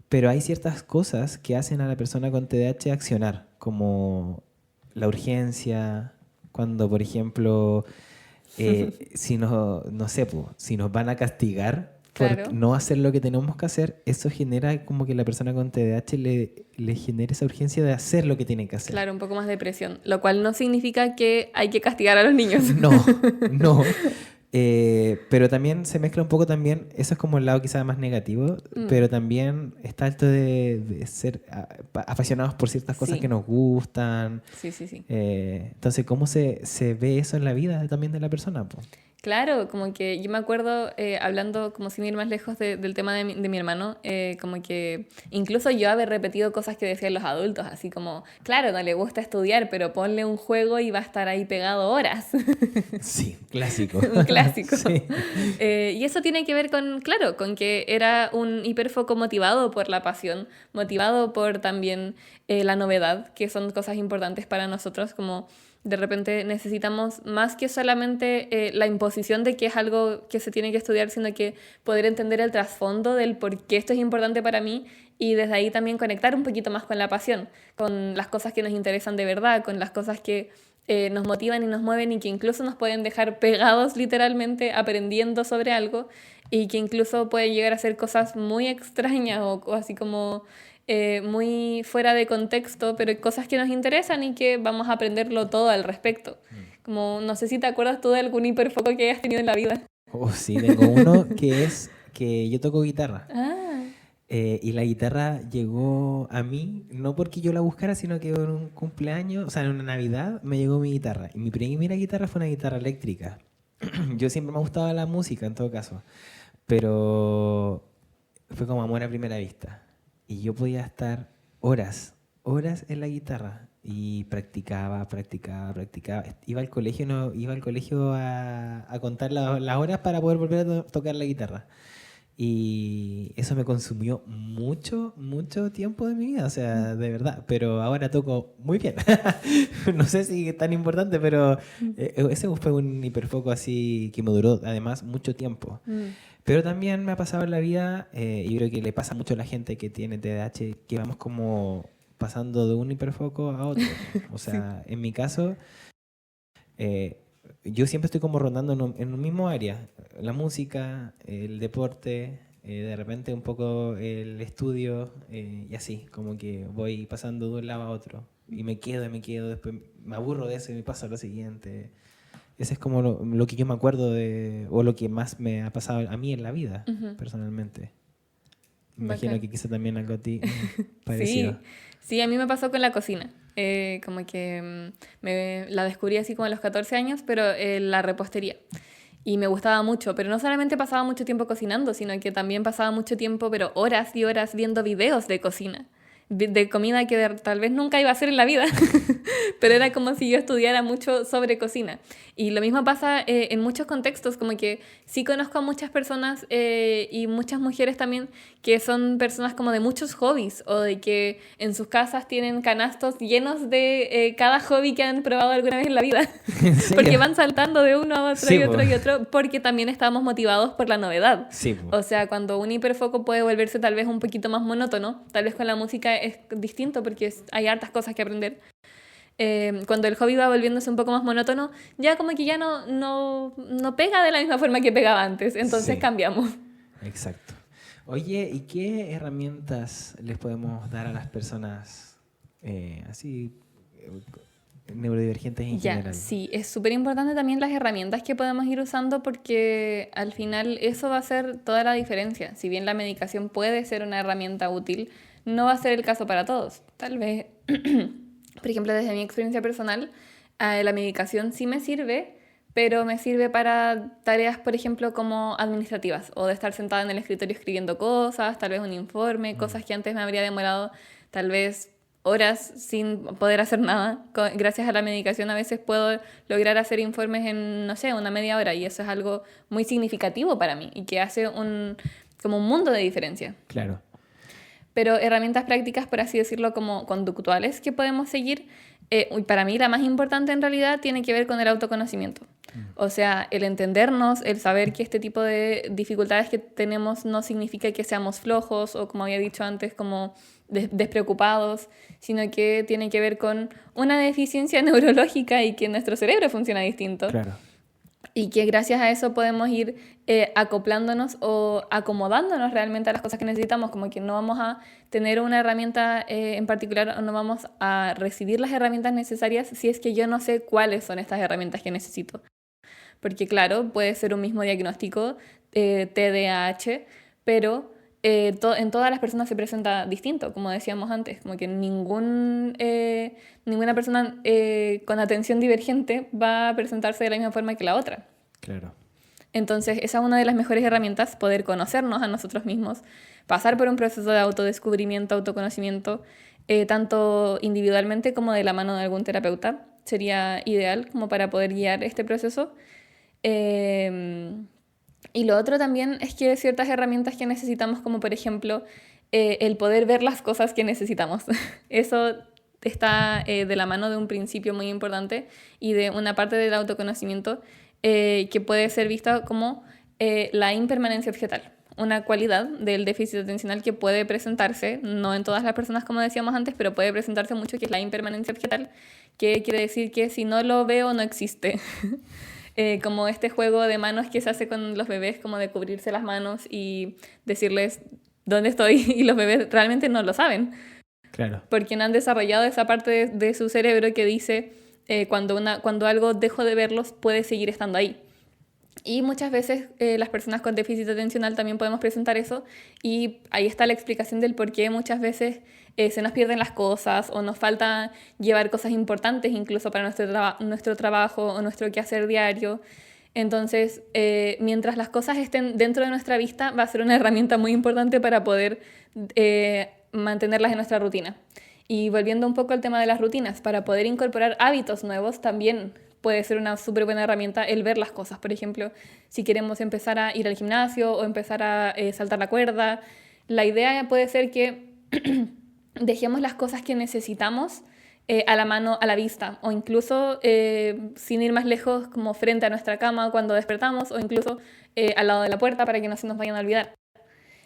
Pero hay ciertas cosas que hacen a la persona con TDAH accionar, como la urgencia, cuando, por ejemplo, si no sé, si nos van a castigar por Claro. no hacer lo que tenemos que hacer, eso genera como que la persona con TDAH le genere esa urgencia de hacer lo que tiene que hacer. Claro, un poco más de presión, lo cual no significa que hay que castigar a los niños. No, no. Pero también se mezcla un poco también, eso es como el lado quizás más negativo, pero también está alto de ser apasionados por ciertas cosas Sí. que nos gustan. Sí, sí, sí. Entonces, ¿cómo se ve eso en la vida también de la persona, po? Claro, como que yo me acuerdo, hablando como sin ir más lejos del tema de mi hermano, como que incluso yo haber repetido cosas que decían los adultos, así como, claro, no le gusta estudiar, pero ponle un juego y va a estar ahí pegado horas. Sí, clásico. Un clásico. Sí. Y eso tiene que ver con, claro, con que era un hiperfoco motivado por la pasión, motivado por también la novedad, que son cosas importantes para nosotros, como de repente necesitamos más que solamente la imposición de que es algo que se tiene que estudiar, sino que poder entender el trasfondo del por qué esto es importante para mí y desde ahí también conectar un poquito más con la pasión, con las cosas que nos interesan de verdad, con las cosas que nos motivan y nos mueven y que incluso nos pueden dejar pegados literalmente aprendiendo sobre algo y que incluso pueden llegar a ser cosas muy extrañas o así como muy fuera de contexto, pero cosas que nos interesan y que vamos a aprenderlo todo al respecto. Como, no sé si te acuerdas tú de algún hiperfoco que hayas tenido en la vida. Oh, sí, tengo uno que es que yo toco guitarra. Ah, Y la guitarra llegó a mí, no porque yo la buscara, sino que en un cumpleaños, o sea, en una Navidad, me llegó mi guitarra. Y mi primera guitarra fue una guitarra eléctrica. Yo siempre me ha gustado la música, en todo caso. Pero fue como amor a primera vista. Y yo podía estar horas en la guitarra. Y practicaba. Iba al colegio, no, iba al colegio a contar las horas para poder volver a tocar la guitarra. Y eso me consumió mucho tiempo de mi vida, o sea, de verdad. Pero ahora toco muy bien. No sé si es tan importante, pero ese fue un hiperfoco así que me duró además mucho tiempo. Pero también me ha pasado en la vida, y creo que le pasa mucho a la gente que tiene TDAH, que vamos como pasando de un hiperfoco a otro. O sea, en mi caso, yo siempre estoy como rondando en un mismo área. La música, el deporte, De repente un poco el estudio y así, como que voy pasando de un lado a otro. Y me quedo, después me aburro de eso y me paso a lo siguiente. Ese es como lo que yo me acuerdo de, o lo que más me ha pasado a mí en la vida, Ujú. personalmente. Me imagino Bacán. que quizá también algo a ti parecido. Sí, sí, a mí me pasó con la cocina. Como que la descubrí así como a los 14 años, pero la repostería. Y me gustaba mucho, pero no solamente pasaba mucho tiempo cocinando, sino que también pasaba mucho tiempo, pero horas y horas viendo videos de cocina, de comida que tal vez nunca iba a hacer en la vida, pero era como si yo estudiara mucho sobre cocina. Y lo mismo pasa en muchos contextos, como que sí conozco a muchas personas y muchas mujeres también que son personas como de muchos hobbies o de que en sus casas tienen canastos llenos de cada hobby que han probado alguna vez en la vida. ¿En Porque serio? van saltando de uno a otro Sí, y otro po. y otro, porque también estamos motivados por la novedad. Sí, po. O sea, cuando un hiperfoco puede volverse tal vez un poquito más monótono, tal vez con la música es distinto porque hay hartas cosas que aprender. Cuando el hobby va volviéndose un poco más monótono, ya como que ya no pega de la misma forma que pegaba antes, entonces Sí. cambiamos. Exacto. Oye, ¿y qué herramientas les podemos dar a las personas así neurodivergentes en Ya, general? sí, es súper importante también las herramientas que podemos ir usando porque al final eso va a hacer toda la diferencia. Si bien la medicación puede ser una herramienta útil, no va a ser el caso para todos. Tal vez, por ejemplo, desde mi experiencia personal, la medicación sí me sirve, pero me sirve para tareas, por ejemplo, como administrativas o de estar sentada en el escritorio escribiendo cosas, tal vez un informe, cosas que antes me habría demorado tal vez horas sin poder hacer nada. Gracias a la medicación a veces puedo lograr hacer informes en, no sé, una media hora y eso es algo muy significativo para mí y que hace como un mundo de diferencia. Claro. Pero herramientas prácticas, por así decirlo, como conductuales que podemos seguir, para mí la más importante en realidad tiene que ver con el autoconocimiento. O sea, el entendernos, el saber que este tipo de dificultades que tenemos no significa que seamos flojos o, como había dicho antes, como despreocupados, sino que tiene que ver con una deficiencia neurológica y que nuestro cerebro funciona distinto. Claro. Y que gracias a eso podemos ir acoplándonos o acomodándonos realmente a las cosas que necesitamos, como que no vamos a tener una herramienta en particular o no vamos a recibir las herramientas necesarias si es que yo no sé cuáles son estas herramientas que necesito. Porque claro, puede ser un mismo diagnóstico, TDAH, pero en todas las personas se presenta distinto, como decíamos antes, como que ninguna persona con atención divergente va a presentarse de la misma forma que la otra. Claro. Entonces, esa es una de las mejores herramientas, poder conocernos a nosotros mismos, pasar por un proceso de autodescubrimiento, autoconocimiento, tanto individualmente como de la mano de algún terapeuta. Sería ideal como para poder guiar este proceso. Y lo otro también es que ciertas herramientas que necesitamos, como por ejemplo el poder ver las cosas que necesitamos. Eso está de la mano de un principio muy importante y de una parte del autoconocimiento que puede ser vista como la impermanencia objetal. Una cualidad del déficit atencional que puede presentarse, no en todas las personas como decíamos antes, pero puede presentarse mucho, que es la impermanencia objetal, que quiere decir que si no lo veo no existe. Como este juego de manos que se hace con los bebés, como de cubrirse las manos y decirles dónde estoy, y los bebés realmente no lo saben, Claro. porque no han desarrollado esa parte de su cerebro que dice cuando algo dejo de verlos puede seguir estando ahí. Y muchas veces las personas con déficit atencional también podemos presentar eso y ahí está la explicación del por qué muchas veces se nos pierden las cosas o nos falta llevar cosas importantes incluso para nuestro trabajo o nuestro quehacer diario. Entonces, mientras las cosas estén dentro de nuestra vista, va a ser una herramienta muy importante para poder mantenerlas en nuestra rutina. Y volviendo un poco al tema de las rutinas, para poder incorporar hábitos nuevos también puede ser una súper buena herramienta el ver las cosas. Por ejemplo, si queremos empezar a ir al gimnasio o empezar a saltar la cuerda, la idea puede ser que dejemos las cosas que necesitamos a la mano, a la vista, o incluso sin ir más lejos, como frente a nuestra cama cuando despertamos, o incluso al lado de la puerta para que no se nos vayan a olvidar.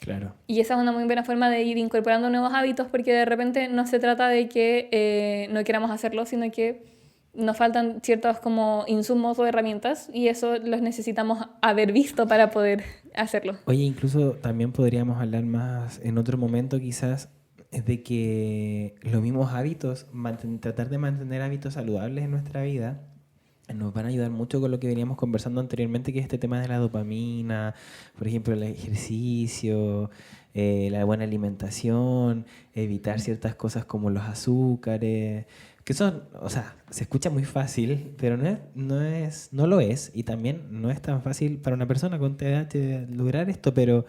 Claro. Y esa es una muy buena forma de ir incorporando nuevos hábitos, porque de repente no se trata de que no queramos hacerlo, sino que nos faltan ciertos como insumos o herramientas y eso los necesitamos haber visto para poder hacerlo. Oye, incluso también podríamos hablar más en otro momento quizás de que los mismos hábitos, tratar de mantener hábitos saludables en nuestra vida, nos van a ayudar mucho con lo que veníamos conversando anteriormente, que es este tema de la dopamina, por ejemplo, el ejercicio, la buena alimentación, evitar ciertas cosas como los azúcares, que son, o sea, se escucha muy fácil, pero no lo es, y también no es tan fácil para una persona con TDAH lograr esto, pero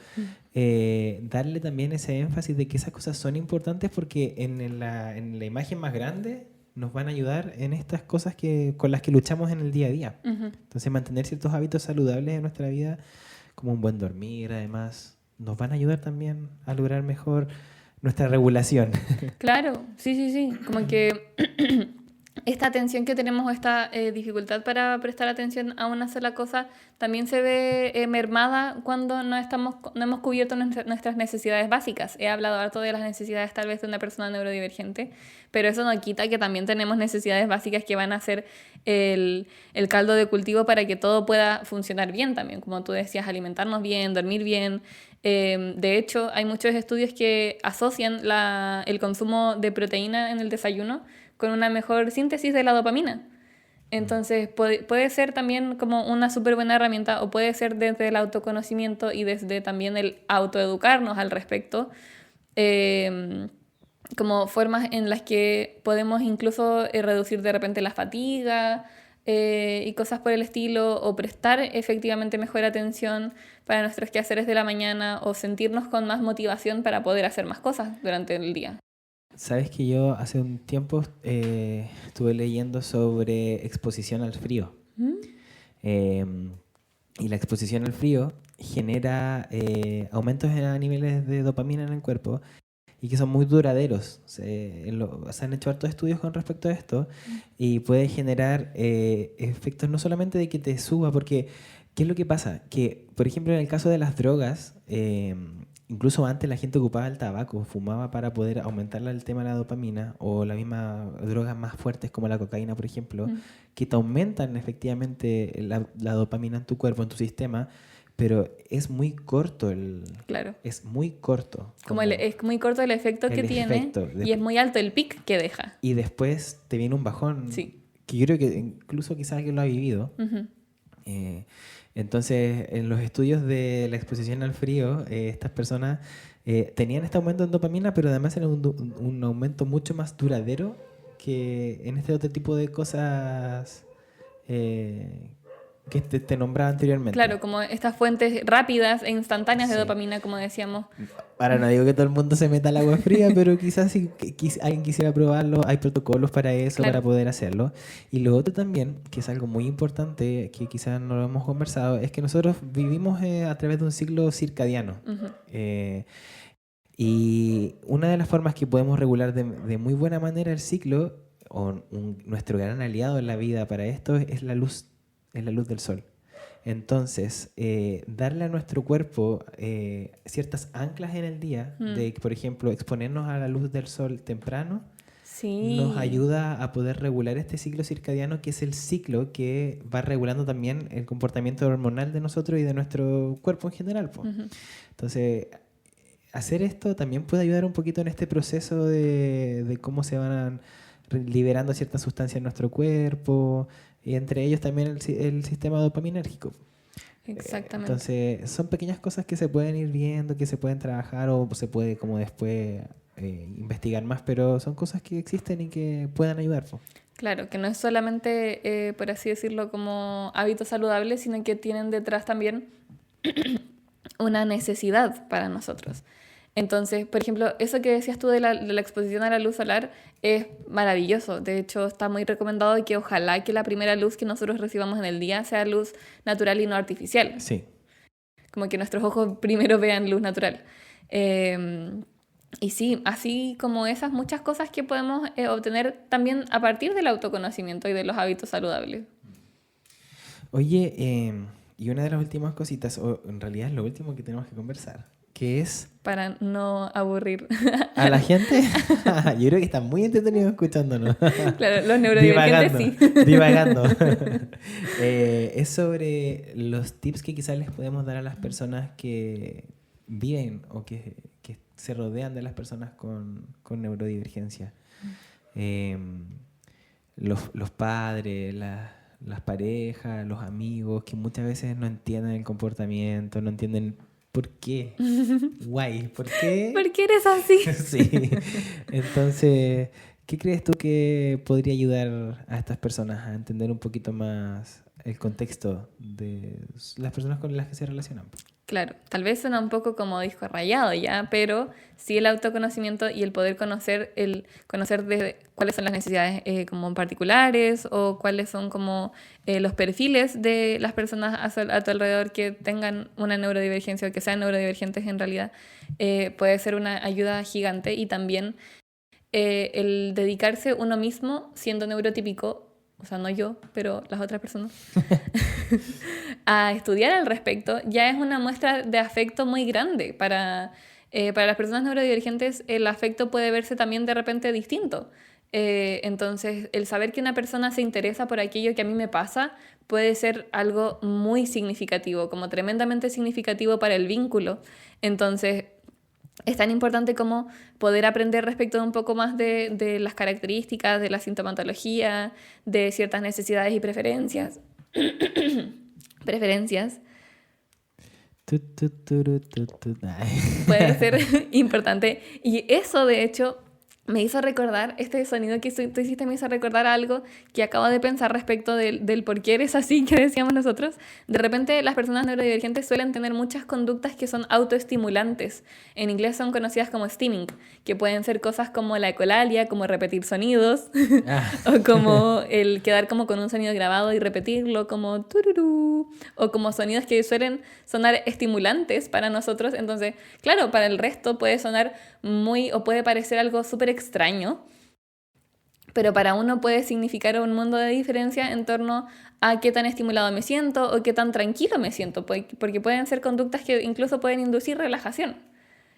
darle también ese énfasis de que esas cosas son importantes porque en la imagen más grande nos van a ayudar en estas cosas con las que luchamos en el día a día. Ujú. Entonces, mantener ciertos hábitos saludables en nuestra vida, como un buen dormir, además, nos van a ayudar también a lograr mejor nuestra regulación. Claro, sí, sí, sí. Como que esta atención que tenemos, esta dificultad para prestar atención a una sola cosa, también se ve mermada cuando no hemos cubierto nuestras necesidades básicas. He hablado harto de las necesidades tal vez de una persona neurodivergente, pero eso no quita que también tenemos necesidades básicas que van a ser el caldo de cultivo para que todo pueda funcionar bien también. Como tú decías, alimentarnos bien, dormir bien. De hecho, hay muchos estudios que asocian el consumo de proteína en el desayuno con una mejor síntesis de la dopamina. Entonces, puede ser también como una súper buena herramienta, o puede ser desde el autoconocimiento y desde también el autoeducarnos al respecto, como formas en las que podemos incluso reducir de repente la fatiga y cosas por el estilo, o prestar efectivamente mejor atención para nuestros quehaceres de la mañana, o sentirnos con más motivación para poder hacer más cosas durante el día. Sabes que yo hace un tiempo estuve leyendo sobre exposición al frío. Eh, y la exposición al frío genera aumentos en niveles de dopamina en el cuerpo y que son muy duraderos. Se han hecho hartos estudios con respecto a esto y puede generar efectos no solamente de que te suba, porque ¿qué es lo que pasa? Que, por ejemplo, en el caso de las drogas, incluso antes la gente ocupaba el tabaco, fumaba para poder aumentar el tema de la dopamina, o las mismas drogas más fuertes como la cocaína, por ejemplo, que te aumentan efectivamente la dopamina en tu cuerpo, en tu sistema, pero es muy corto Claro. es muy corto. Es muy corto el efecto que tiene y es muy alto el pic que deja. Y después te viene un bajón, Sí. que yo creo que incluso quizás alguien lo ha vivido. Ujú. Entonces, en los estudios de la exposición al frío, estas personas tenían este aumento en dopamina, pero además era un aumento mucho más duradero que en este otro tipo de cosas que te nombraba anteriormente. Claro, como estas fuentes rápidas e instantáneas de Sí. dopamina, como decíamos. Ahora no digo que todo el mundo se meta al agua fría, pero quizás si alguien quisiera probarlo, hay protocolos para eso, Claro. para poder hacerlo. Y lo otro también, que es algo muy importante, que quizás no lo hemos conversado, es que nosotros vivimos a través de un ciclo circadiano. Ujú. Y una de las formas que podemos regular de muy buena manera el ciclo, o nuestro gran aliado en la vida para esto, es la luz del sol. Entonces, darle a nuestro cuerpo ciertas anclas en el día, de, por ejemplo, exponernos a la luz del sol temprano, Sí. nos ayuda a poder regular este ciclo circadiano, que es el ciclo que va regulando también el comportamiento hormonal de nosotros y de nuestro cuerpo en general, po. Ujú. Entonces, hacer esto también puede ayudar un poquito en este proceso de cómo se van liberando ciertas sustancias en nuestro cuerpo, y entre ellos también el sistema dopaminérgico. Exactamente. Entonces, son pequeñas cosas que se pueden ir viendo, que se pueden trabajar, o se puede como después investigar más, pero son cosas que existen y que puedan ayudar, po. Claro, que no es solamente, por así decirlo, como hábitos saludables, sino que tienen detrás también una necesidad para nosotros. Entonces, por ejemplo, eso que decías tú de la exposición a la luz solar es maravilloso. De hecho, está muy recomendado que ojalá que la primera luz que nosotros recibamos en el día sea luz natural y no artificial. Sí. Como que nuestros ojos primero vean luz natural. Y sí, así como esas muchas cosas que podemos obtener también a partir del autoconocimiento y de los hábitos saludables. Oye, y una de las últimas cositas, o en realidad es lo último que tenemos que conversar, que es para no aburrir. a la gente. Yo creo que están muy entretenidos escuchándonos. Claro, los neurodivergentes sí. Divagando. Es sobre los tips que quizás les podemos dar a las personas que viven o que se rodean de las personas con neurodivergencia. Los padres, las parejas, los amigos, que muchas veces no entienden el comportamiento, no entienden por qué. Guay, ¿por qué? ¿Por qué eres así? Sí. Entonces, ¿qué crees tú que podría ayudar a estas personas a entender un poquito más el contexto de las personas con las que se relacionan? Claro, tal vez suena un poco como disco rayado ya, pero sí el autoconocimiento y el poder conocer cuáles son las necesidades como particulares o cuáles son como los perfiles de las personas a tu alrededor que tengan una neurodivergencia o que sean neurodivergentes en realidad, puede ser una ayuda gigante. Y también el dedicarse uno mismo siendo neurotípico, o sea, no yo, pero las otras personas, a estudiar al respecto, ya es una muestra de afecto muy grande. Para las personas neurodivergentes, el afecto puede verse también de repente distinto. Entonces, el saber que una persona se interesa por aquello que a mí me pasa puede ser algo muy significativo, como tremendamente significativo para el vínculo. Entonces, es tan importante como poder aprender respecto de un poco más de las características, de la sintomatología, de ciertas necesidades y preferencias. Preferencias. Puede ser importante. Y eso, de hecho, me hizo recordar, este sonido que tú hiciste me hizo recordar algo que acabo de pensar respecto del por qué eres así, que decíamos nosotros. De repente las personas neurodivergentes suelen tener muchas conductas que son autoestimulantes. En inglés son conocidas como stimming, que pueden ser cosas como la ecolalia, como repetir sonidos, o como el quedar como con un sonido grabado y repetirlo, como tururú, o como sonidos que suelen sonar estimulantes para nosotros. Entonces, claro, para el resto puede sonar o puede parecer algo súper extraño, pero para uno puede significar un mundo de diferencia en torno a qué tan estimulado me siento o qué tan tranquilo me siento, porque pueden ser conductas que incluso pueden inducir relajación.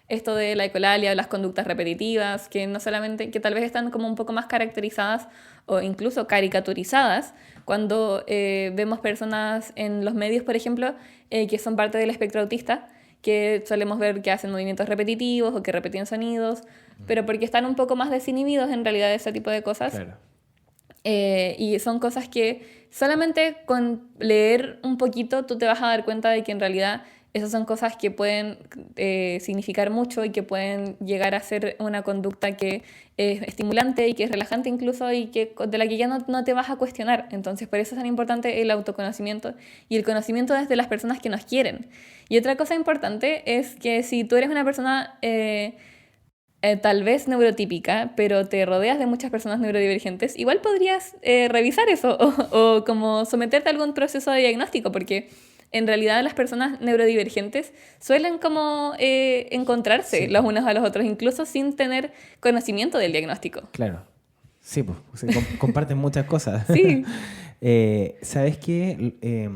Esto de la ecolalia, las conductas repetitivas, que no solamente, que tal vez están como un poco más caracterizadas o incluso caricaturizadas cuando vemos personas en los medios, por ejemplo, que son parte del espectro autista, que solemos ver que hacen movimientos repetitivos o que repiten sonidos, pero porque están un poco más desinhibidos en realidad de ese tipo de cosas. Claro. Y son cosas que solamente con leer un poquito tú te vas a dar cuenta de que en realidad esas son cosas que pueden significar mucho y que pueden llegar a ser una conducta que es estimulante y que es relajante incluso y de la que ya no te vas a cuestionar. Entonces, por eso es tan importante el autoconocimiento y el conocimiento desde las personas que nos quieren. Y otra cosa importante es que si tú eres una persona tal vez neurotípica, pero te rodeas de muchas personas neurodivergentes, igual podrías revisar eso o como someterte a algún proceso de diagnóstico, porque en realidad las personas neurodivergentes suelen como encontrarse los unos a los otros, incluso sin tener conocimiento del diagnóstico. Claro. Sí, pues comparten muchas cosas. Sí. ¿Sabes qué?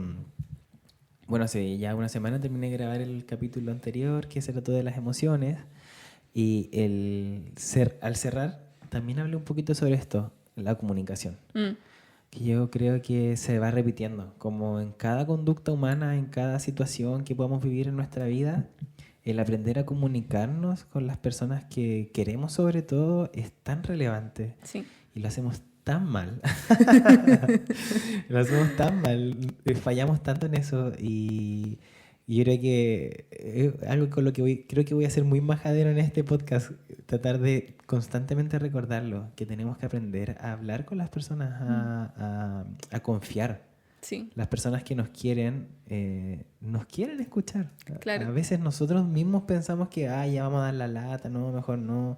Bueno, hace ya una semana terminé de grabar el capítulo anterior que se trató de las emociones y al cerrar también hablé un poquito sobre esto, la comunicación. Que yo creo que se va repitiendo, como en cada conducta humana, en cada situación que podamos vivir en nuestra vida, el aprender a comunicarnos con las personas que queremos sobre todo es tan relevante. Sí. Y lo hacemos tan mal. Lo hacemos tan mal, fallamos tanto en eso y yo creo que es algo con lo que creo que voy a ser muy majadero en este podcast, tratar de constantemente recordarlo, que tenemos que aprender a hablar con las personas, a confiar. Sí. Las personas que nos quieren escuchar. Claro. A veces nosotros mismos pensamos que ya vamos a dar la lata, no, mejor no.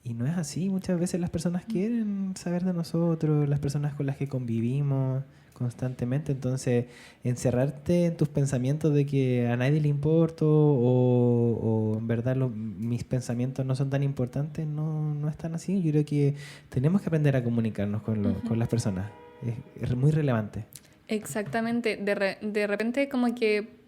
Y no es así, muchas veces las personas quieren saber de nosotros, las personas con las que convivimos constantemente. Entonces, encerrarte en tus pensamientos de que a nadie le importo o en verdad mis pensamientos no son tan importantes, no es tan así. Yo creo que tenemos que aprender a comunicarnos con las personas. Es muy relevante. Exactamente. De repente como que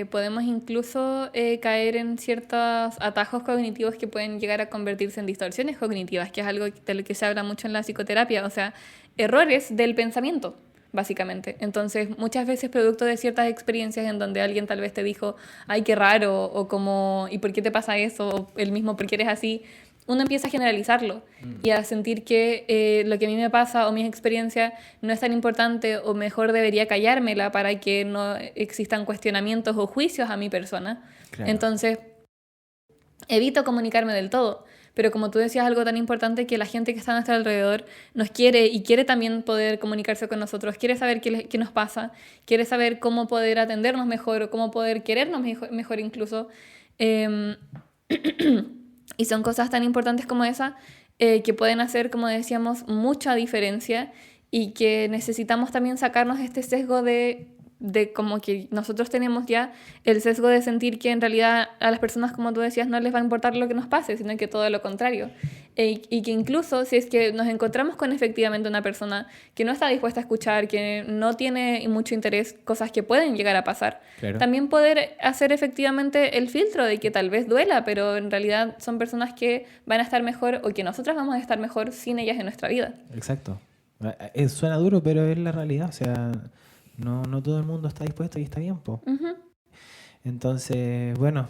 podemos incluso caer en ciertos atajos cognitivos que pueden llegar a convertirse en distorsiones cognitivas, que es algo de lo que se habla mucho en la psicoterapia, o sea, errores del pensamiento, básicamente. Entonces, muchas veces producto de ciertas experiencias en donde alguien tal vez te dijo, ay, qué raro, o como, ¿y por qué te pasa eso? O el mismo, ¿por qué eres así? Uno empieza a generalizarlo y a sentir que lo que a mí me pasa o mis experiencias no es tan importante o mejor debería callármela para que no existan cuestionamientos o juicios a mi persona. Claro. Entonces, evito comunicarme del todo. Pero como tú decías, algo tan importante que la gente que está a nuestro alrededor nos quiere y quiere también poder comunicarse con nosotros, quiere saber qué nos pasa, quiere saber cómo poder atendernos mejor o cómo poder querernos mejor incluso. Y son cosas tan importantes como esa que pueden hacer, como decíamos, mucha diferencia y que necesitamos también sacarnos este sesgo de como que nosotros tenemos ya el sesgo de sentir que en realidad a las personas, como tú decías, no les va a importar lo que nos pase, sino que todo lo contrario. Y que incluso si es que nos encontramos con efectivamente una persona que no está dispuesta a escuchar, que no tiene mucho interés, cosas que pueden llegar a pasar, Claro. también poder hacer efectivamente el filtro de que tal vez duela, pero en realidad son personas que van a estar mejor o que nosotras vamos a estar mejor sin ellas en nuestra vida. Exacto. Suena duro, pero es la realidad. O sea, no todo el mundo está dispuesto y está bien, po. Ujú. Entonces, bueno,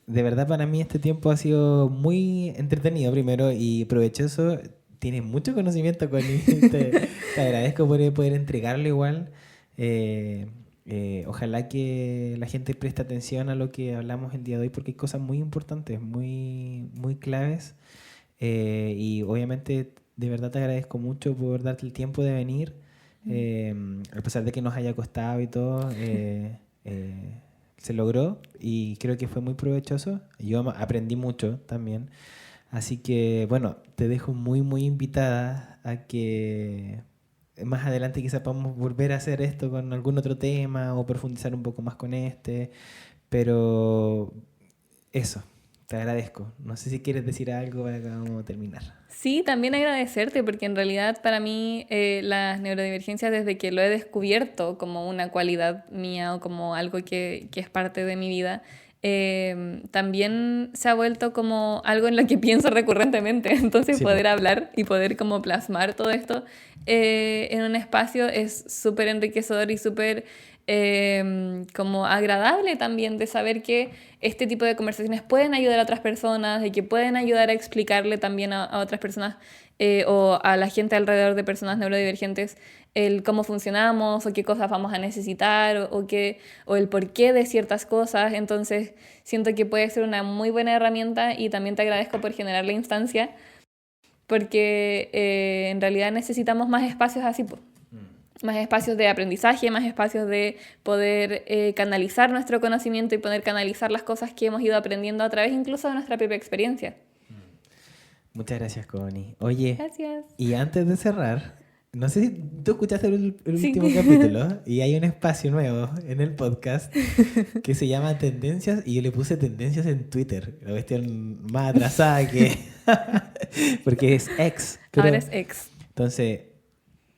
de verdad para mí este tiempo ha sido muy entretenido primero y provechoso. Tienes mucho conocimiento, Connie. Te agradezco por poder entregarlo igual. Ojalá que la gente preste atención a lo que hablamos el día de hoy porque hay cosas muy importantes, muy, muy claves. Y obviamente de verdad te agradezco mucho por darte el tiempo de venir. A pesar de que nos haya costado y todo, se logró y creo que fue muy provechoso. Yo aprendí mucho también. Así que, bueno, te dejo muy, muy invitada a que más adelante quizás podamos volver a hacer esto con algún otro tema o profundizar un poco más con este. Pero eso, te agradezco. No sé si quieres decir algo para cómo terminar. Sí, también agradecerte porque en realidad para mí las neurodivergencias desde que lo he descubierto como una cualidad mía o como algo que es parte de mi vida, también se ha vuelto como algo en lo que pienso recurrentemente. Entonces Sí, poder po. hablar y poder como plasmar todo esto en un espacio es súper enriquecedor y súper como agradable también de saber que este tipo de conversaciones pueden ayudar a otras personas y que pueden ayudar a explicarle también a otras personas o a la gente alrededor de personas neurodivergentes el cómo funcionamos o qué cosas vamos a necesitar o el porqué de ciertas cosas. Entonces siento que puede ser una muy buena herramienta y también te agradezco por generar la instancia porque en realidad necesitamos más espacios así, po. Más espacios de aprendizaje, más espacios de poder canalizar nuestro conocimiento y poder canalizar las cosas que hemos ido aprendiendo a través incluso de nuestra propia experiencia. Muchas gracias, Connie. Oye, Gracias. y antes de cerrar, no sé si tú escuchaste el Sí. último capítulo y hay un espacio nuevo en el podcast que se llama Tendencias y yo le puse Tendencias en Twitter. La cuestión más atrasada que... porque es ex. Pero, Ahora es ex. entonces,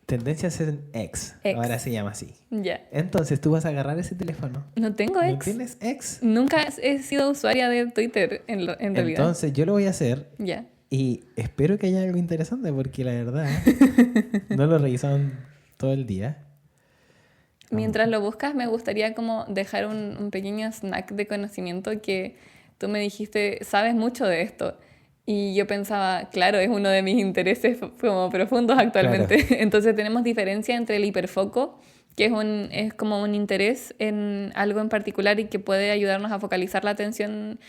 Tendencias en ex. Ex. Ahora se llama así. Ya. Entonces tú vas a agarrar ese teléfono. No tengo ¿No ex. tienes ex? Nunca he sido usuaria de Twitter en realidad. Entonces yo lo voy a hacer Ya. y espero que haya algo interesante porque la verdad no lo revisaron todo el día. Mientras lo buscas, me gustaría como dejar un pequeño snack de conocimiento que tú me dijiste, sabes mucho de esto. Y yo pensaba, claro, es uno de mis intereses como profundos actualmente. Claro. Entonces tenemos diferencia entre el hiperfoco, que es como un interés en algo en particular y que puede ayudarnos a focalizar la atención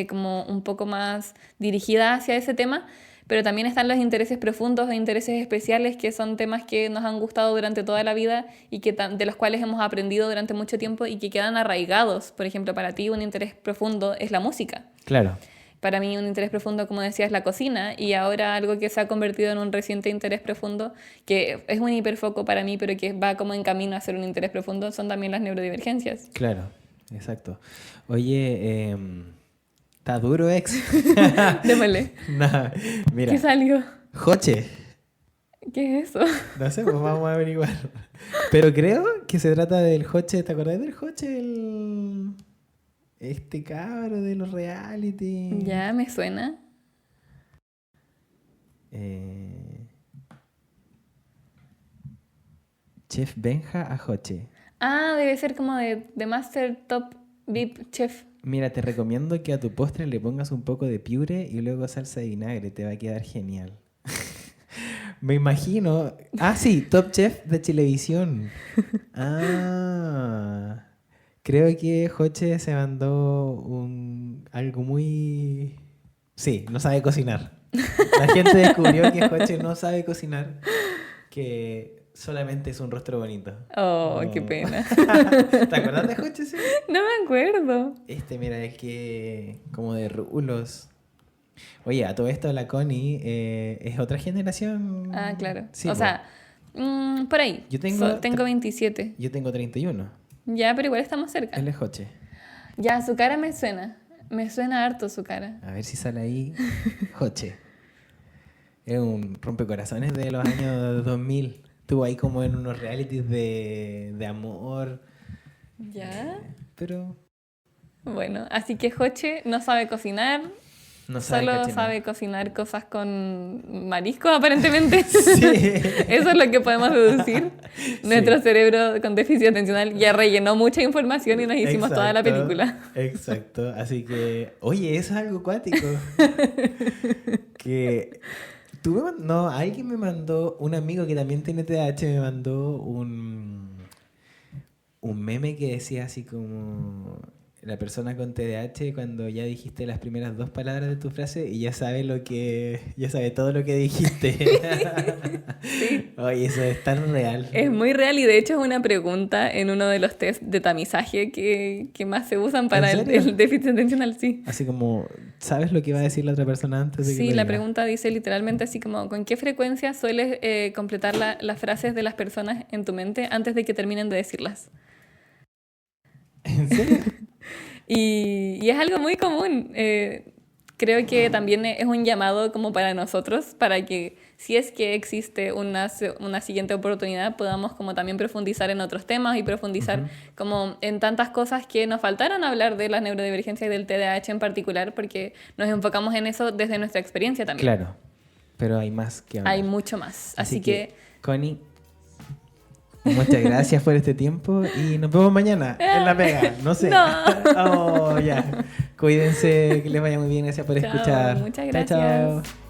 como un poco más dirigida hacia ese tema. Pero también están los intereses profundos e intereses especiales, que son temas que nos han gustado durante toda la vida y que de los cuales hemos aprendido durante mucho tiempo y que quedan arraigados. Por ejemplo, para ti un interés profundo es la música. Claro. Para mí un interés profundo, como decía, es la cocina, y ahora algo que se ha convertido en un reciente interés profundo, que es un hiperfoco para mí, pero que va como en camino a ser un interés profundo, son también las neurodivergencias. Claro, exacto. Oye, está duro ex. Démosle. No, mira. ¿Qué salió? Joche. ¿Qué es eso? No sé, pues vamos a averiguar. Pero creo que se trata del Joche. ¿Te acordás del Joche? Este cabro de los reality. Ya me suena. Chef Benja a Joche. Ah, debe ser como de Master Top VIP Chef. Mira, te recomiendo que a tu postre le pongas un poco de piure y luego salsa de vinagre. Te va a quedar genial. Me imagino. Ah, sí, Top Chef de Chilevisión. Ah. Creo que Joche se mandó algo muy... Sí, no sabe cocinar. La gente descubrió que Joche no sabe cocinar, que solamente es un rostro bonito. Oh, qué Oh. pena. ¿Te acuerdas de Joche? Sí. No me acuerdo. Mira, es que como de rulos. Oye, a todo esto la Connie es otra generación. Ah, claro. Sí, O po. sea, por ahí. Yo tengo- Tengo 27. Yo tengo 31. Ya, pero igual estamos cerca. Él es Joche. Ya, su cara me suena. Me suena harto su cara. A ver si sale ahí Joche. Es un rompecorazones de los años 2000. Estuvo ahí como en unos realities de amor. Ya. Pero Bueno, así que Joche no sabe cocinar. no sabe Solo cachinar. sabe cocinar cosas con mariscos, aparentemente. Sí. Eso es lo que podemos deducir. Nuestro cerebro con déficit atencional ya rellenó mucha información y nos hicimos toda la Exacto, película. Exacto. Así que, oye, eso es algo cuático. Que no, alguien me mandó, un amigo que también tiene TDAH me mandó un meme que decía así como la persona con TDAH cuando ya dijiste las primeras 2 palabras de tu frase y ya sabe todo lo que dijiste. Oye, eso es tan real. Es muy real y de hecho es una pregunta en uno de los test de tamizaje que más se usan para ¿En el, serio? el déficit atencional, sí. Así como, ¿sabes lo que va a decir la otra persona antes de que Sí, lo la diga? pregunta dice literalmente así como, ¿con qué frecuencia sueles completar las frases de las personas en tu mente antes de que terminen de decirlas? ¿En serio? Y es algo muy común. Creo que también es un llamado como para nosotros, para que si es que existe una siguiente oportunidad, podamos como también profundizar en otros temas y profundizar como en tantas cosas que nos faltaron hablar de las neurodivergencias y del TDAH en particular, porque nos enfocamos en eso desde nuestra experiencia también. Claro, pero hay más que hablar. Hay mucho más. Así que Connie, muchas gracias por este tiempo y nos vemos mañana en La Pega. No sé. No. Oh, ya. Cuídense, que les vaya muy bien. Gracias por Chao, escuchar. muchas Chao, gracias. chao.